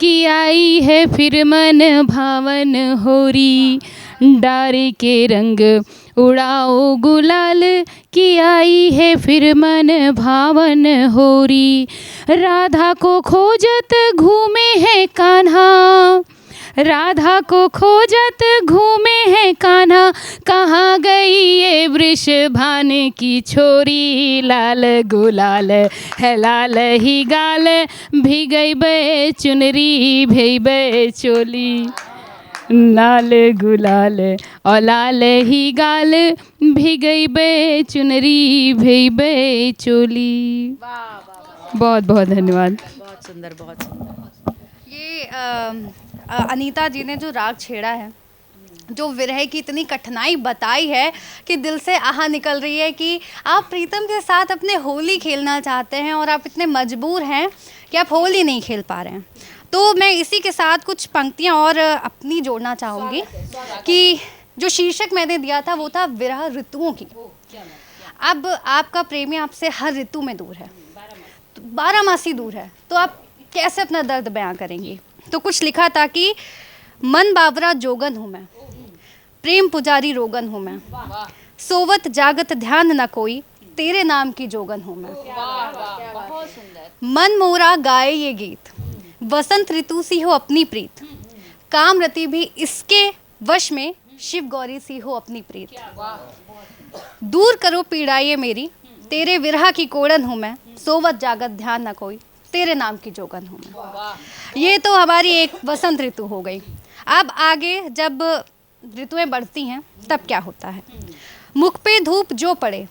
की आई है फिर मन भावन होरी। डार के रंग उड़ाओ गुलाल, की आई है फिर मन भावन होरी। राधा को खोजत घूमे है कान्हा, राधा को खोजत घूमे है कान्हा। कहाँ गई ये वृषभान की छोरी, लाल गुलाल है लाल ही गाल, भीगई बे चुनरी भई चोली। लाल गुलाल और लाल ही गाल, भीगई बे चुनरी भई चोली। बहुत बहुत धन्यवाद। बहुत सुंदर, बहुत सुंदर। ये अनीता जी ने जो राग छेड़ा है, जो विरह की इतनी कठिनाई बताई है कि दिल से आह निकल रही है कि आप प्रीतम के साथ अपने होली खेलना चाहते हैं और आप इतने मजबूर हैं कि आप होली नहीं खेल पा रहे हैं। तो मैं इसी के साथ कुछ पंक्तियां और अपनी जोड़ना चाहूँगी कि जो शीर्षक मैंने दिया था वो था विरह ऋतुओं की। अब आपका प्रेमी आपसे हर ऋतु में दूर है, 12 मासी दूर है, तो आप कैसे अपना दर्द बयां करेंगी। तो कुछ लिखा था कि मन बावरा जोगन हूँ मैं, प्रेम पुजारी रोगन हूँ मैं, सोवत जागत ध्यान न कोई, तेरे नाम की जोगन हूँ मैं। मन मोरा गाए ये गीत, वसंत ऋतु सी हो अपनी प्रीत, काम रति भी इसके वश में, शिव गौरी सी हो अपनी प्रीत। दूर करो पीड़ा ये मेरी, तेरे विरह की कोड़न हूँ मैं, सोवत जागत ध्यान न कोई, तेरे नाम की जोगन हूँ मैं। ये तो हमारी एक वसंत ऋतु हो गई। अब आगे जब ऋतुएं बढ़ती हैं तब क्या होता है। मुख पे धूप जो पड़े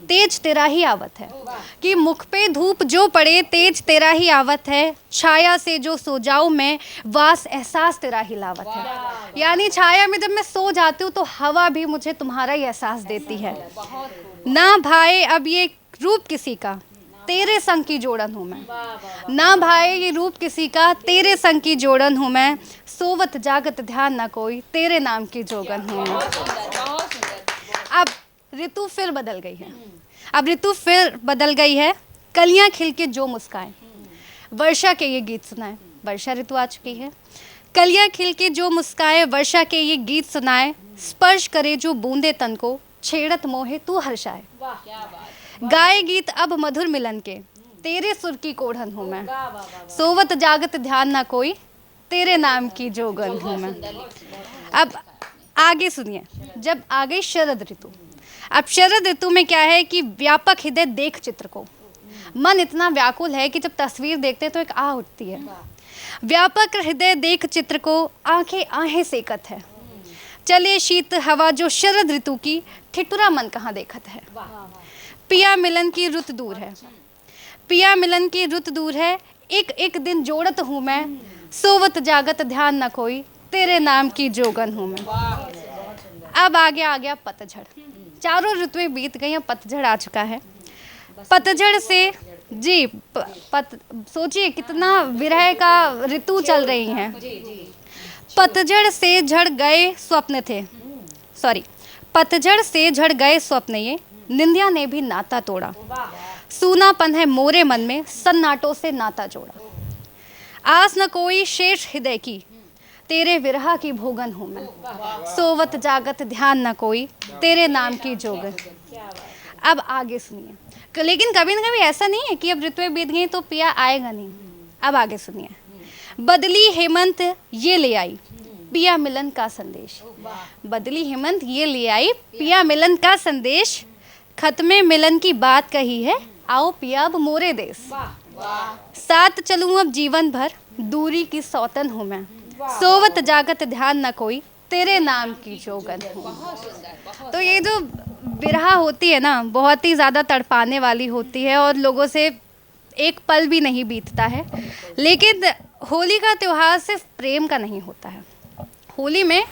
तेज तेरा ही आवत है, कि मुख पे धूप जो पड़े तेज तेरा ही आवत है, छाया से जो सो जाऊं मैं वास एहसास तेरा ही लावत है। यानी छाया में जब मैं सो जाती हूँ तो हवा भी मुझे तुम्हारा ही एहसास देती है। ना भाए अब ये रूप किसी का, तेरे संग की जोड़न हूँ मैं। ना भाई ये रूप किसी का, तेरे संग की जोड़न हूँ मैं। सोवत जागत ध्यान ना कोई, तेरे नाम की जोगन हूँ मैं। अब ऋतु फिर बदल गई है, अब ऋतु फिर बदल गई है। कलियां खिल के जो मुस्काएं, वर्षा के ये गीत सुनाए। वर्षा ऋतु आ चुकी है। कलियां खिल के जो मुस्काए, वर्षा के ये गीत सुनाए। स्पर्श करे जो बूंदे तन को, छेड़त मोहे तू हर्षाए। गाए गीत अब मधुर मिलन के, तेरे सुर की कोढ़न हूँ मैं। सोवत जागत ध्यान ना कोई, तेरे नाम की जोगन हूँ मैं। अब आगे सुनिए, जब आ गई शरद ऋतु। अब शरद ऋतु में क्या है कि व्यापक हृदय देख चित्र को, मन इतना व्याकुल है कि जब तस्वीर देखते तो एक आह उठती है। व्यापक हृदय देख चित्र को, आंखें आहें सेकत है। चले शीत हवा जो शरद ऋतु की, ठिठुरा मन कहाँ देखत है। पिया मिलन की रुत दूर है, पिया मिलन की रुत दूर है। एक एक दिन जोड़त हूँ मैं, सोवत जागत ध्यान न कोई, तेरे नाम की जोगन हूँ मैं। अब आगे आ गया पतझड़। चारों ऋतुएं बीत गई, अब पतझड़ आ चुका है। पतझड़ से जी सोचिए कितना विरह का ऋतु चल रही हैं। पतझड़ से झड़ गए स्वप्न थे, सॉरी, पतझड़ से झड़ गए स्वप्न ये, निंदिया ने भी नाता तोड़ा। सूनापन है मोरे मन में, सन्नाटों से नाता जोड़ा। आस न कोई शेष हृदय की, तेरे विरह की भोगन हूँ मैं। सोवत जागत ध्यान न कोई, तेरे नाम की जोगन। अब आगे सुनिए, लेकिन कभी न कभी ऐसा नहीं है कि अब ऋतुएं बीत गई तो पिया आएगा नहीं। अब आगे सुनिए, बदली हेमंत ये ले आई, पिया मिलन का संदेश। बदली हेमंत ये ले आई, पिया मिलन का संदेश। खत्मे मिलन की बात कही है, आओ पिया अब मोरे देश। साथ चलूं अब जीवन भर, दूरी की सौतन हूँ मैं। सोवत जागत ध्यान न कोई, तेरे नाम की जोगन हूँ। तो ये जो विरह होती है ना, बहुत ही ज़्यादा तड़पाने वाली होती है और लोगों से एक पल भी नहीं बीतता है। लेकिन होली का त्यौहार सिर्फ प्रेम का नहीं होता है। होली में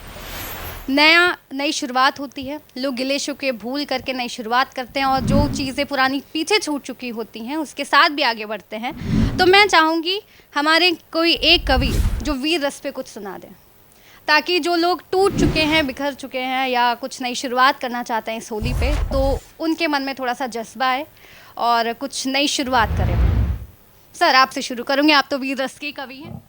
नई शुरुआत होती है। लोग गिले शिकवे भूल करके नई शुरुआत करते हैं और जो चीज़ें पुरानी पीछे छूट चुकी होती हैं उसके साथ भी आगे बढ़ते हैं। तो मैं चाहूँगी हमारे कोई एक कवि जो वीर रस पे कुछ सुना दें, ताकि जो लोग टूट चुके हैं, बिखर चुके हैं या कुछ नई शुरुआत करना चाहते हैं इस होली पे, तो उनके मन में थोड़ा सा जज्बा आए और कुछ नई शुरुआत करें। सर आपसे शुरू करूँगी, आप तो वीर रस के कवि हैं।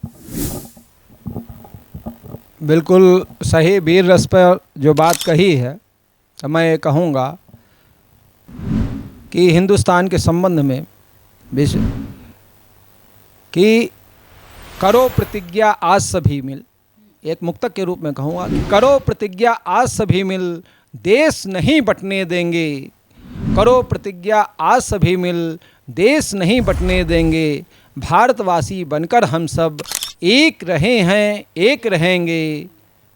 बिल्कुल सही, वीर रस पर जो बात कही है, तो मैं कहूँगा कि हिंदुस्तान के संबंध में कि करो प्रतिज्ञा आज सभी मिल, एक मुक्तक के रूप में कहूँगा कि करो प्रतिज्ञा आज सभी मिल, देश नहीं बंटने देंगे। करो प्रतिज्ञा आज सभी मिल, देश नहीं बंटने देंगे। भारतवासी बनकर हम सब एक रहे हैं, एक रहेंगे।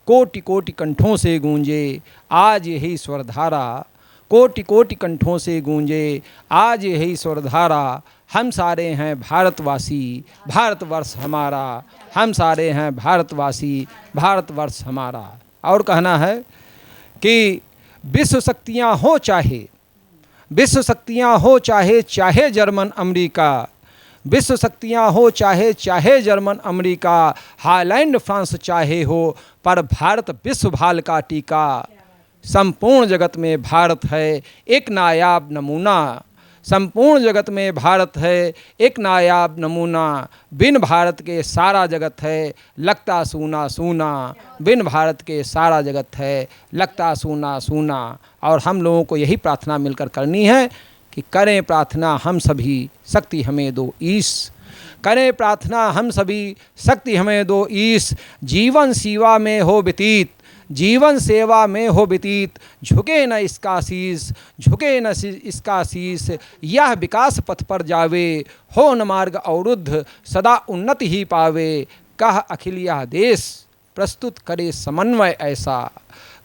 कोटि कोटि कंठों से गूंजे आज यही स्वरधारा, कोटि कोटि कंठों से गूंजे आज यही स्वरधारा। हम सारे हैं भारतवासी, भारतवर्ष हमारा। हम सारे हैं भारतवासी, भारतवर्ष हमारा। और कहना है कि विश्व शक्तियाँ हो चाहे, विश्व शक्तियाँ हो चाहे, चाहे जर्मन अमेरिका। विश्व शक्तियाँ हो चाहे, चाहे जर्मन अमेरिका। हालैंड फ्रांस चाहे हो, पर भारत विश्व भाल का टीका। संपूर्ण जगत में भारत है एक नायाब नमूना। संपूर्ण जगत में भारत है एक नायाब नमूना। बिन भारत के सारा जगत है लगता सूना सूना। बिन भारत के सारा जगत है लगता सूना सूना। और हम लोगों को यही प्रार्थना मिलकर करनी है कि करें प्रार्थना हम सभी, शक्ति हमें दो ईश। करें प्रार्थना हम सभी, शक्ति हमें दो ईश। जीवन सेवा में हो व्यतीत, जीवन सेवा में हो व्यतीत। झुके न इसका शीश, झुके न इसका शीश। यह विकास पथ पर जावे, हो न मार्ग अवरुद्ध, सदा उन्नति ही पावे। कह अखिल यह देश, प्रस्तुत करे समन्वय ऐसा।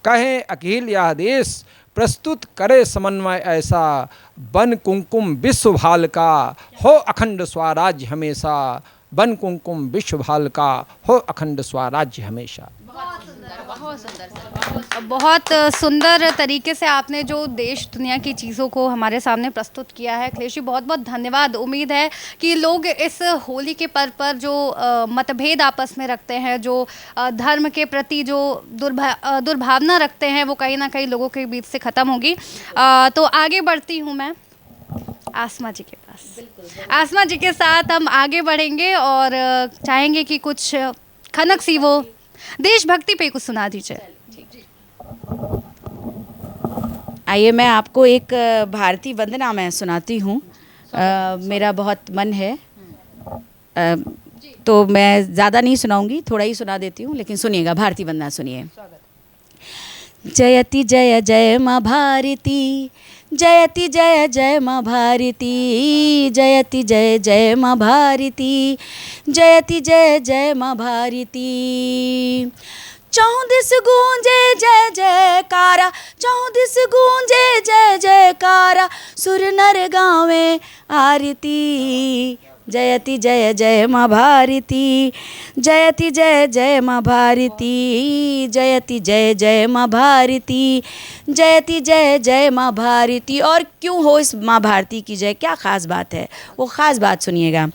कहें अखिल यह देश, प्रस्तुत करे समन्वय ऐसा। बन कुमकुम विश्व भाल का, हो अखंड स्वराज्य हमेशा। बन कुमकुम विश्व भाल का, हो अखंड स्वराज्य हमेशा। बहुत सुंदर सर। बहुत सुंदर तरीके से आपने जो देश दुनिया की चीज़ों को हमारे सामने प्रस्तुत किया है अखिलेश जी, बहुत बहुत धन्यवाद। उम्मीद है कि लोग इस होली के पर्व पर जो मतभेद आपस में रखते हैं, जो धर्म के प्रति जो दुर्भावना रखते हैं, वो कहीं ना कहीं लोगों के बीच से ख़त्म होगी। तो आगे बढ़ती हूँ मैं आसमा जी के पास। आसमा जी के साथ हम आगे बढ़ेंगे और चाहेंगे कि कुछ खनक सी वो देशभक्ति पे कुछ सुना दीजिए। आइए मैं आपको एक भारतीय वंदना मैं सुनाती हूँ। मेरा बहुत मन है, तो मैं ज़्यादा नहीं सुनाऊंगी, थोड़ा ही सुना देती हूँ, लेकिन सुनिएगा, भारतीय वंदना सुनिए। जयति जय जय माँ भारती, जयति जय जय माँ भारती, जयति जय जय माँ भारती, जयति जय जय माँ भारती। चौदिस गूंजे जय जयकारा, चौदिस गूंजे जय जयकारा, सुर नर गावे आरती। जयति जय जय माँ भारती, जयति जय जय माँ भारती, जयति जय जय माँ भारती, जयति जय जय माँ भारती। और क्यों हो इस माँ भारती की जय, क्या ख़ास बात है, वो ख़ास बात सुनिएगा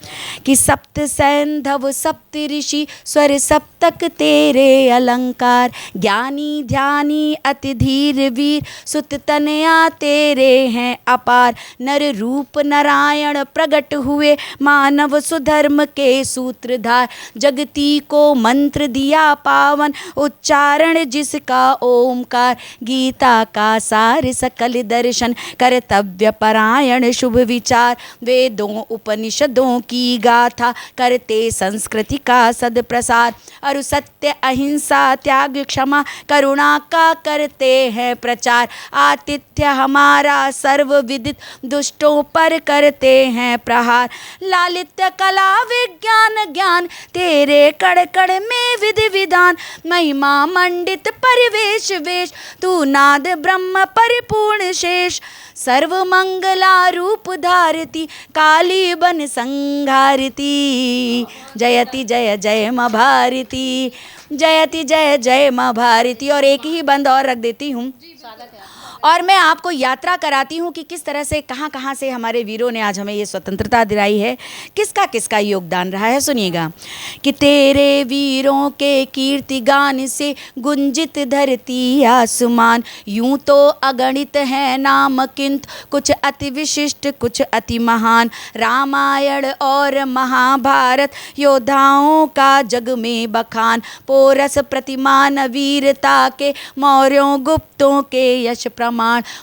कि सप्त सैंधव सप्त ऋषि स्वर सप्तक तेरे अलंकार, ज्ञानी ध्यानी अति धीर वीर सुत तनया तेरे हैं अपार। नर रूप नारायण प्रगट हुए मानव सुधर्म के सूत्रधार, जगती को मंत्र दिया पावन उच्चारण जिसका ओमकार। गीता का सार सकल दर्शन कर्तव्य परायण शुभ विचार, वेदों उपनिषदों की गाथा करते संस्कृति का सद प्रसार। और सत्य अहिंसा त्याग क्षमा करुणा का करते हैं प्रचार। आतिथ्य हमारा सर्व विदित दुष्टों पर करते हैं प्रहार। लालित्य कला विज्ञान ज्ञान तेरे कड़ कड़ में विधि विधान। महिमा मंडित परिवेश वेश तू नाद ब्रह्म परिपूर्ण शेष। सर्व मंगला रूप धारती काली बन संघारती। जयति जय जय माँ भारती, जयति जय जय माँ भारती। और एक ही बंद और रख देती हूँ और मैं आपको यात्रा कराती हूँ कि किस तरह से कहाँ कहाँ से हमारे वीरों ने आज हमें ये स्वतंत्रता दिलाई है, किसका किसका योगदान रहा है। सुनिएगा कि तेरे वीरों के कीर्ति गान से गुंजित धरती आसमान। यूं तो अगणित है नाम किंतु कुछ अति विशिष्ट कुछ अति महान। रामायण और महाभारत योद्धाओं का जग में बखान। पोरस प्रतिमान वीरता के मौर्यों गुप्तों के यश प्रमाण।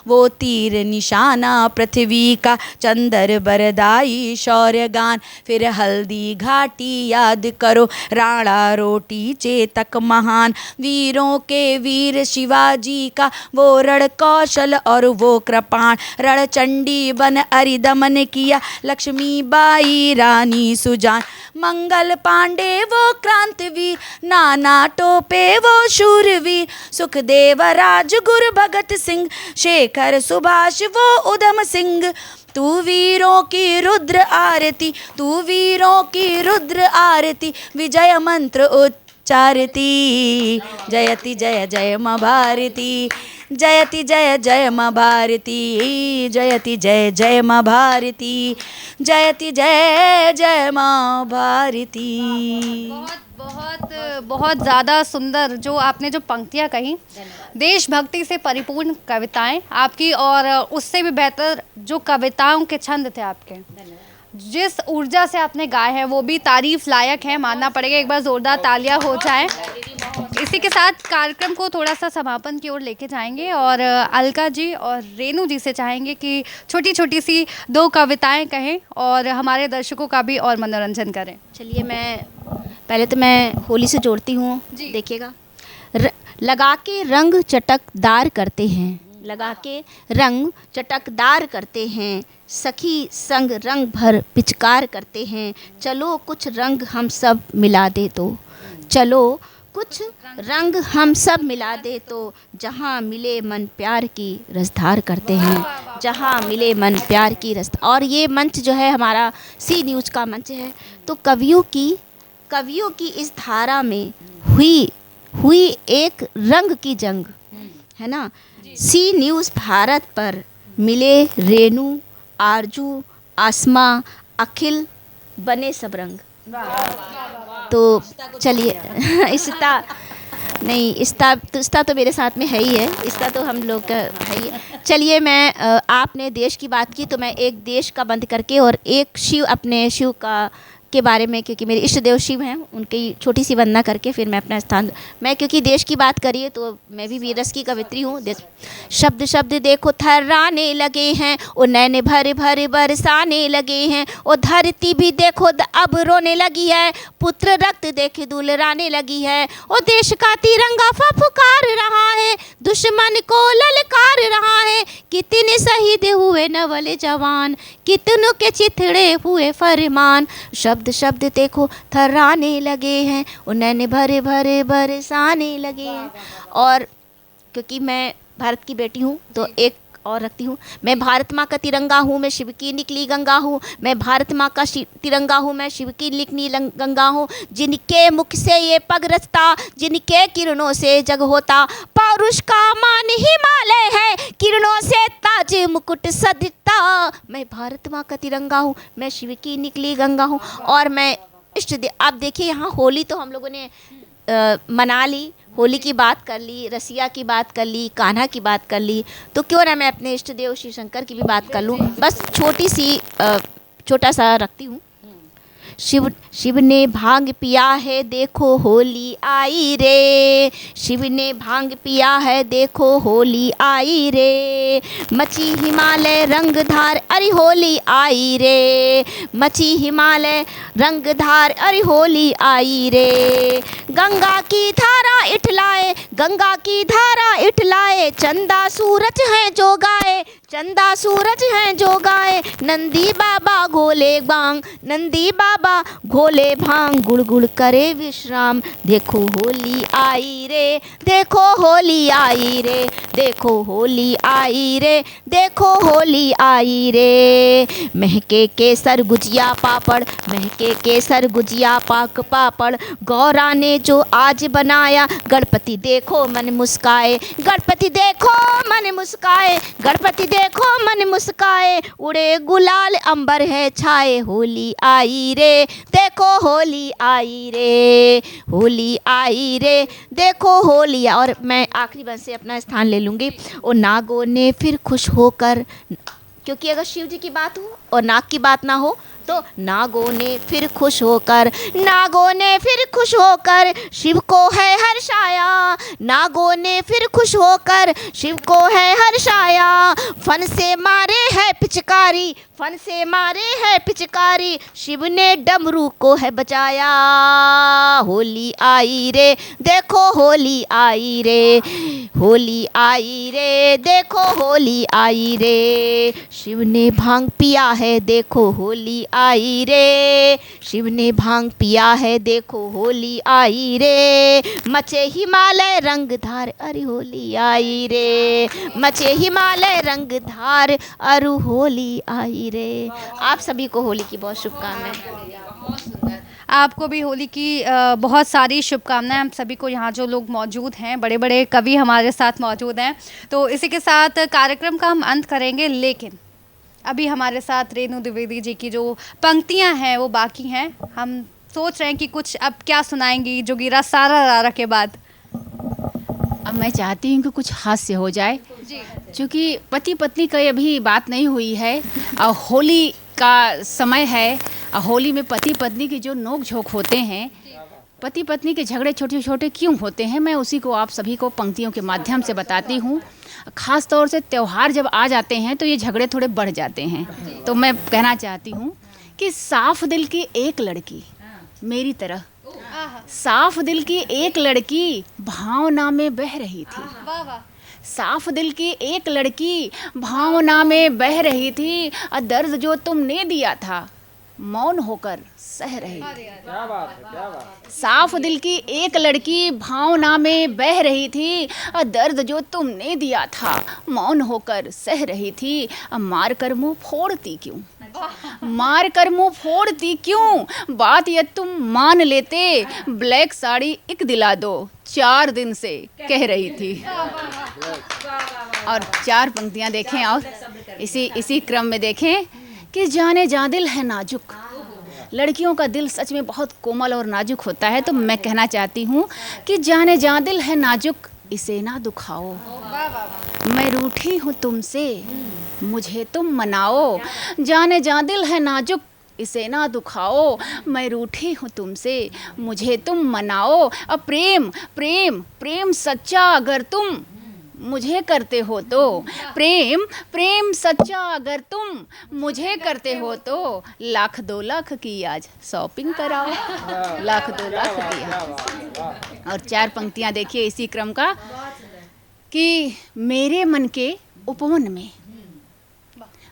वो तीर निशाना पृथ्वी का चंदर बरदाई शौर्य गान। फिर हल्दी घाटी याद करो राणा रोटी चेतक महान। वीरों के वीर शिवाजी का वो रण कौशल और वो कृपाण। रणचंडी बन अरिदमन किया लक्ष्मी बाई रानी सुजान। मंगल पांडे वो क्रांतिवीर, नाना टोपे वो शूरवीर। सुखदेव राजगुरु भगत सिंह, शेखर सुभाष वो उधम सिंह। तू वीरों की रुद्र आरती, तू वीरों की रुद्र आरती, विजय मंत्र उच्चारती। जयति जय जय माँ भारती, जयति जय जय माँ भारती, जयति जय जय माँ भारती, जयति जय जय माँ भारती। बहुत बहुत बहुत ज़्यादा सुंदर जो आपने जो पंक्तियाँ कही, देशभक्ति से परिपूर्ण कविताएं आपकी, और उससे भी बेहतर जो कविताओं के छंद थे आपके, जिस ऊर्जा से आपने गाए हैं वो भी तारीफ लायक है, मानना पड़ेगा। एक बार जोरदार तालियां हो जाए। इसी के साथ कार्यक्रम को थोड़ा सा समापन की ओर लेके जाएंगे और अलका जी और रेनू जी से चाहेंगे कि छोटी छोटी सी दो कविताएं कहें और हमारे दर्शकों का भी और मनोरंजन करें। चलिए, मैं पहले तो मैं होली से जोड़ती हूँ, देखिएगा। लगा के रंग चटकदार करते हैं, लगा के रंग चटकदार करते हैं, सखी संग रंग भर पिचकार करते हैं। चलो कुछ रंग हम सब मिला दे तो, चलो कुछ रंग हम सब मिला दे तो, जहाँ मिले मन प्यार की रसधार करते हैं, जहाँ मिले मन प्यार की रस। और ये मंच जो है हमारा सी न्यूज़ का मंच है, तो कवियों की इस धारा में हुई एक रंग की जंग, है ना। सी न्यूज़ भारत पर मिले रेणु, आरजू, आसमा, अखिल बने सब रंग। तो चलिए इस्ता नहीं, इस्ता तो मेरे साथ में है ही है, इस्ता तो हम लोग का है ही है। चलिए मैं आपने देश की बात की तो मैं एक देश का बंद करके और एक शिव, अपने शिव का के बारे में, क्योंकि मेरे इष्ट देव शिव हैं, उनकी छोटी सी वंदना करके फिर मैं अपना स्थान, मैं क्योंकि देश की बात करिए तो मैं भी वीररस की कवित्री हूँ। शब्द शब्द देखो थर्राने लगे हैं, ओ नैन भर भर बरसाने लगे हैं, ओ धरती भी देखो अब रोने लगी है, पुत्र रक्त देख दुलराने लगी है, ओ देश का तिरंगा फुकार रहा है, दुश्मन को ललकार रहा है, कितने शहीद हुए नवल जवान, कितनों के चिथड़े हुए फरमान। शब्द शब्द देखो थर्राने लगे हैं, उन्हें भरे भरे बरसाने लगे हैं। और क्योंकि मैं भारत की बेटी हूँ तो एक और रखती हूँ, मैं भारत माँ का तिरंगा हूँ, मैं शिव की निकली गंगा हूँ, मैं भारत माँ का तिरंगा हूँ, मैं शिव की निकली गंगा हूँ, जिनके मुख से ये पग रचता, जिनके किरणों से जग होता, पौरुष का मान हिमालय है, किरणों से ताज मुकुट सजता। मैं भारत माँ का तिरंगा हूँ, मैं शिव की निकली गंगा हूँ। और मैं आप देखिए यहाँ होली तो हम लोगों ने मना ली, होली की बात कर ली, रसिया की बात कर ली, कान्हा की बात कर ली, तो क्यों ना मैं अपने इष्ट देव शिव शंकर की भी बात कर लूँ। बस छोटा सा रखती हूँ। शिव ने भांग पिया है देखो होली आई रे, शिव ने भांग पिया है देखो होली आई रे, मची हिमालय रंगधार अरे होली आई रे, मची हिमालय रंगधार अरे होली आई रे। गंगा की धारा इठलाए, गंगा की धारा इठलाए, चंदा सूरज है जो गाए, चंदा सूरज है जो गाए, नंदी बाबा घोले बांग, नंदी बाबा घोले भांग, गुड़ गुड़ करे विश्राम। देखो होली आई रे, देखो होली आई रे, देखो होली आई रे, देखो होली आई रे। महके केसर गुजिया पापड़, महके केसर गुजिया पाक पापड़, गौरा ने जो आज बनाया, गणपति देखो मन मुस्काए, गणपति देखो मन मुस्काए, गणपति देखो मन मुस्काए, उड़े गुलाल अंबर है छाए, होली आई रे, देखो होली आई रे, होली आई रे, देखो होली। और मैं आखिरी बार से अपना स्थान ले लूँगी। और नागों ने फिर खुश होकर, क्योंकि अगर शिव जी की बात हो और नाग की बात ना हो तो नागों ने फिर खुश होकर, नागों ने फिर खुश होकर शिव को है हर्षाया, नागों ने फिर खुश होकर शिव को है हर्षाया। फन से मारे है पिचकारी, फन से मारे है पिचकारी, शिव ने डमरू को है बचाया। होली आई रे, देखो होली आई रे, होली आई रे, देखो होली आई रे। शिव ने भांग पिया है देखो होली आई रे, शिव ने भांग पिया है देखो होली आई रे। मचे हिमालय रंगधार अरे होली आई रे, मचे हिमालय रंगधार अरु होली आई रे। आप सभी को होली की बहुत शुभकामनाएं। आपको भी होली की बहुत सारी शुभकामनाएं। हम सभी को यहाँ जो लोग मौजूद हैं, बड़े बड़े कवि हमारे साथ मौजूद हैं, तो इसी के साथ कार्यक्रम का हम अंत करेंगे। लेकिन अभी हमारे साथ रेणु द्विवेदी जी की जो पंक्तियाँ हैं वो बाकी हैं। हम सोच रहे हैं कि कुछ अब क्या सुनाएंगी जोगीरा सारा रारा के बाद। अब मैं चाहती हूँ कि कुछ हास्य हो जाए, क्योंकि पति पत्नी का अभी बात नहीं हुई है और होली का समय है। होली में पति पत्नी के जो नोक झोंक होते हैं, पति पत्नी के झगड़े छोटे छोटे क्यों होते हैं, मैं उसी को आप सभी को पंक्तियों के माध्यम से बताती हूँ। ख़ास तौर से त्यौहार जब आ जाते हैं तो ये झगड़े थोड़े बढ़ जाते हैं। तो मैं कहना चाहती हूँ कि साफ दिल की एक लड़की मेरी तरह, साफ दिल की एक लड़की भावना में बह रही थी, साफ दिल की एक लड़की भावना में बह रही थी। दर्द जो तुमने दिया था मौन होकर सह रही थी। क्या बात है, क्या बात है। साफ दिल की एक लड़की भावना में बह रही थी, दर्द जो तुमने दिया था मौन होकर सह रही थी। मार कर मुंह फोड़ती क्यों, मार कर मुंह फोड़ती क्यों, बात ये तुम मान लेते, ब्लैक साड़ी एक दिला दो 4 दिन से कह रही थी। और 4 पंक्तियां देखें और इसी क्रम में देखें कि जाने जा दिल है नाजुक। लड़कियों का दिल सच में बहुत कोमल और नाजुक होता है, तो मैं कहना चाहती हूँ कि जाने जा दिल है नाजुक, इसे ना दुखाओ, मैं रूठी हूँ तुमसे, मुझे तुम मनाओ। जाने जा दिल है नाजुक, इसे ना दुखाओ, मैं रूठी हूँ तुमसे, मुझे तुम मनाओ। अब प्रेम प्रेम प्रेम सच्चा अगर तुम मुझे करते हो तो, प्रेम प्रेम सच्चा अगर तुम मुझे करते हो तो, 1,00,000-2 लाख की आज शॉपिंग कराओ, 1,00,000-2 लाख की आज। और 4 पंक्तियां देखिए इसी क्रम का कि मेरे मन के उपवन में,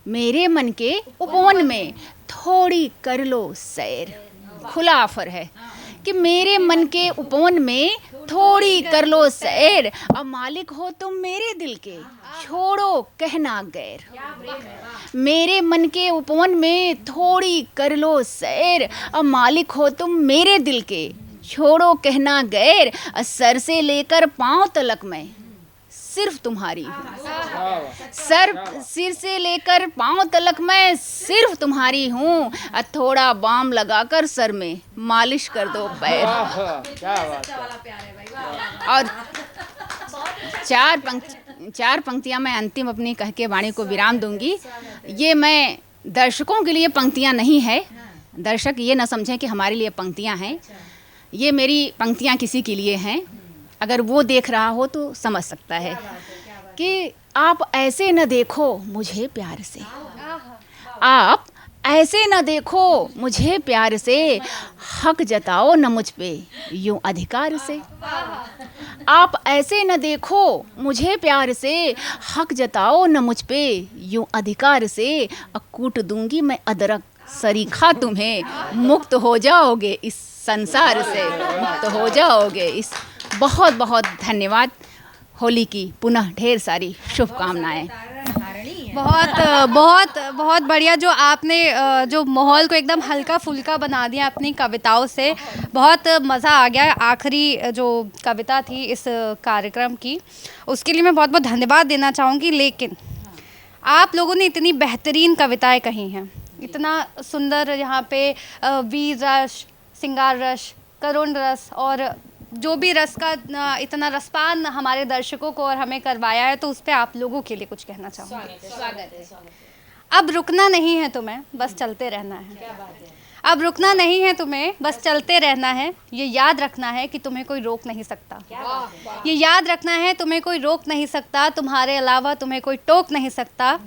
मेरे मन के उपवन में थोड़ी कर लो सैर। खुला ऑफर है कि मेरे मन के उपवन में थोड़ी कर लो सैर, अब मालिक हो तुम मेरे दिल के, छोड़ो कहना गैर। मेरे मन के उपवन में थोड़ी कर लो सैर, अब मालिक हो तुम मेरे दिल के, छोड़ो कहना गैर। सर से लेकर पांव तलक मैं सिर्फ तुम्हारी हूँ, सिर से लेकर पांव तलक मैं सिर्फ तुम्हारी हूँ। थोड़ा बाम लगाकर सर में मालिश कर दो पैर। क्या बात है। और 4 पंक्तियां मैं अंतिम अपनी कह के वाणी को विराम दूंगी। ये मैं दर्शकों के लिए पंक्तियां नहीं है, दर्शक ये ना समझें कि हमारे लिए पंक्तियां हैं, ये मेरी पंक्तियां किसी के लिए हैं। अगर वो देख रहा हो तो समझ सकता है कि आप ऐसे न देखो मुझे प्यार से, आप ऐसे न देखो मुझे प्यार से, हक जताओ न मुझ पे यूं अधिकार से। आप ऐसे न देखो मुझे प्यार से, हक जताओ न मुझ पे यूं अधिकार से। कूट दूंगी मैं अदरक सरीखा तुम्हें, मुक्त हो जाओगे इस संसार से, मुक्त हो जाओगे इस। बहुत बहुत धन्यवाद। होली की पुनः ढेर सारी शुभकामनाएं। बहुत बहुत बहुत बढ़िया, जो आपने जो माहौल को एकदम हल्का फुल्का बना दिया अपनी कविताओं से, बहुत मज़ा आ गया। आखिरी जो कविता थी इस कार्यक्रम की, उसके लिए मैं बहुत बहुत धन्यवाद देना चाहूँगी। लेकिन आप लोगों ने इतनी बेहतरीन कविताएं कही हैं, इतना सुंदर यहाँ पे वीर रस, श्रृंगार रस, करुण रस और जो भी रस का इतना रसपान हमारे दर्शकों को और हमें करवाया है, तो उस पर आप लोगों के लिए कुछ कहना चाहूँगी। स्वागत है। अब रुकना नहीं है तुम्हें, बस चलते रहना है। अब रुकना नहीं है तुम्हें, बस चलते रहना है। ये याद रखना है कि तुम्हें कोई रोक नहीं सकता। ये याद रखना है तुम्हें कोई रोक नहीं सकता, तुम्हारे अलावा तुम्हें कोई टोक नहीं सकता।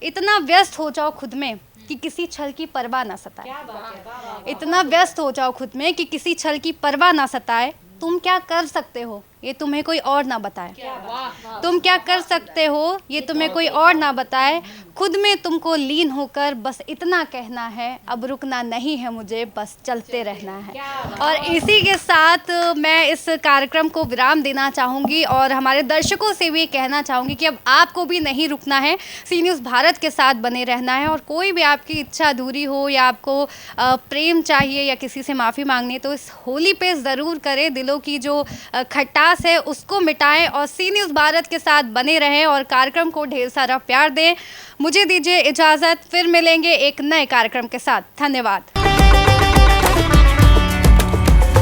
इतना व्यस्त हो जाओ खुद में कि किसी छल की परवाह ना सताए। इतना व्यस्त हो जाओ खुद में कि किसी छल की परवाह ना सताए। तुम क्या कर सकते हो ये तुम्हें कोई और ना बताए। तुम क्या कर सकते हो ये तुम्हें कोई और ना बताए। खुद में तुमको लीन होकर बस इतना कहना है, अब रुकना नहीं है मुझे, बस चलते रहना है। और इसी के साथ मैं इस कार्यक्रम को विराम देना चाहूँगी और हमारे दर्शकों से भी कहना चाहूँगी कि अब आपको भी नहीं रुकना है, सी न्यूज़ भारत के साथ बने रहना है। और कोई भी आपकी इच्छा अधूरी हो या आपको प्रेम चाहिए या किसी से माफ़ी मांगनी है, तो इस होली पे ज़रूर करें। दिलों की जो खट्टास है उसको मिटाएं और सी न्यूज़ भारत के साथ बने रहें और कार्यक्रम को ढेर सारा प्यार दें। मुझे दीजिए इजाज़त, फिर मिलेंगे एक नए कार्यक्रम के साथ। धन्यवाद।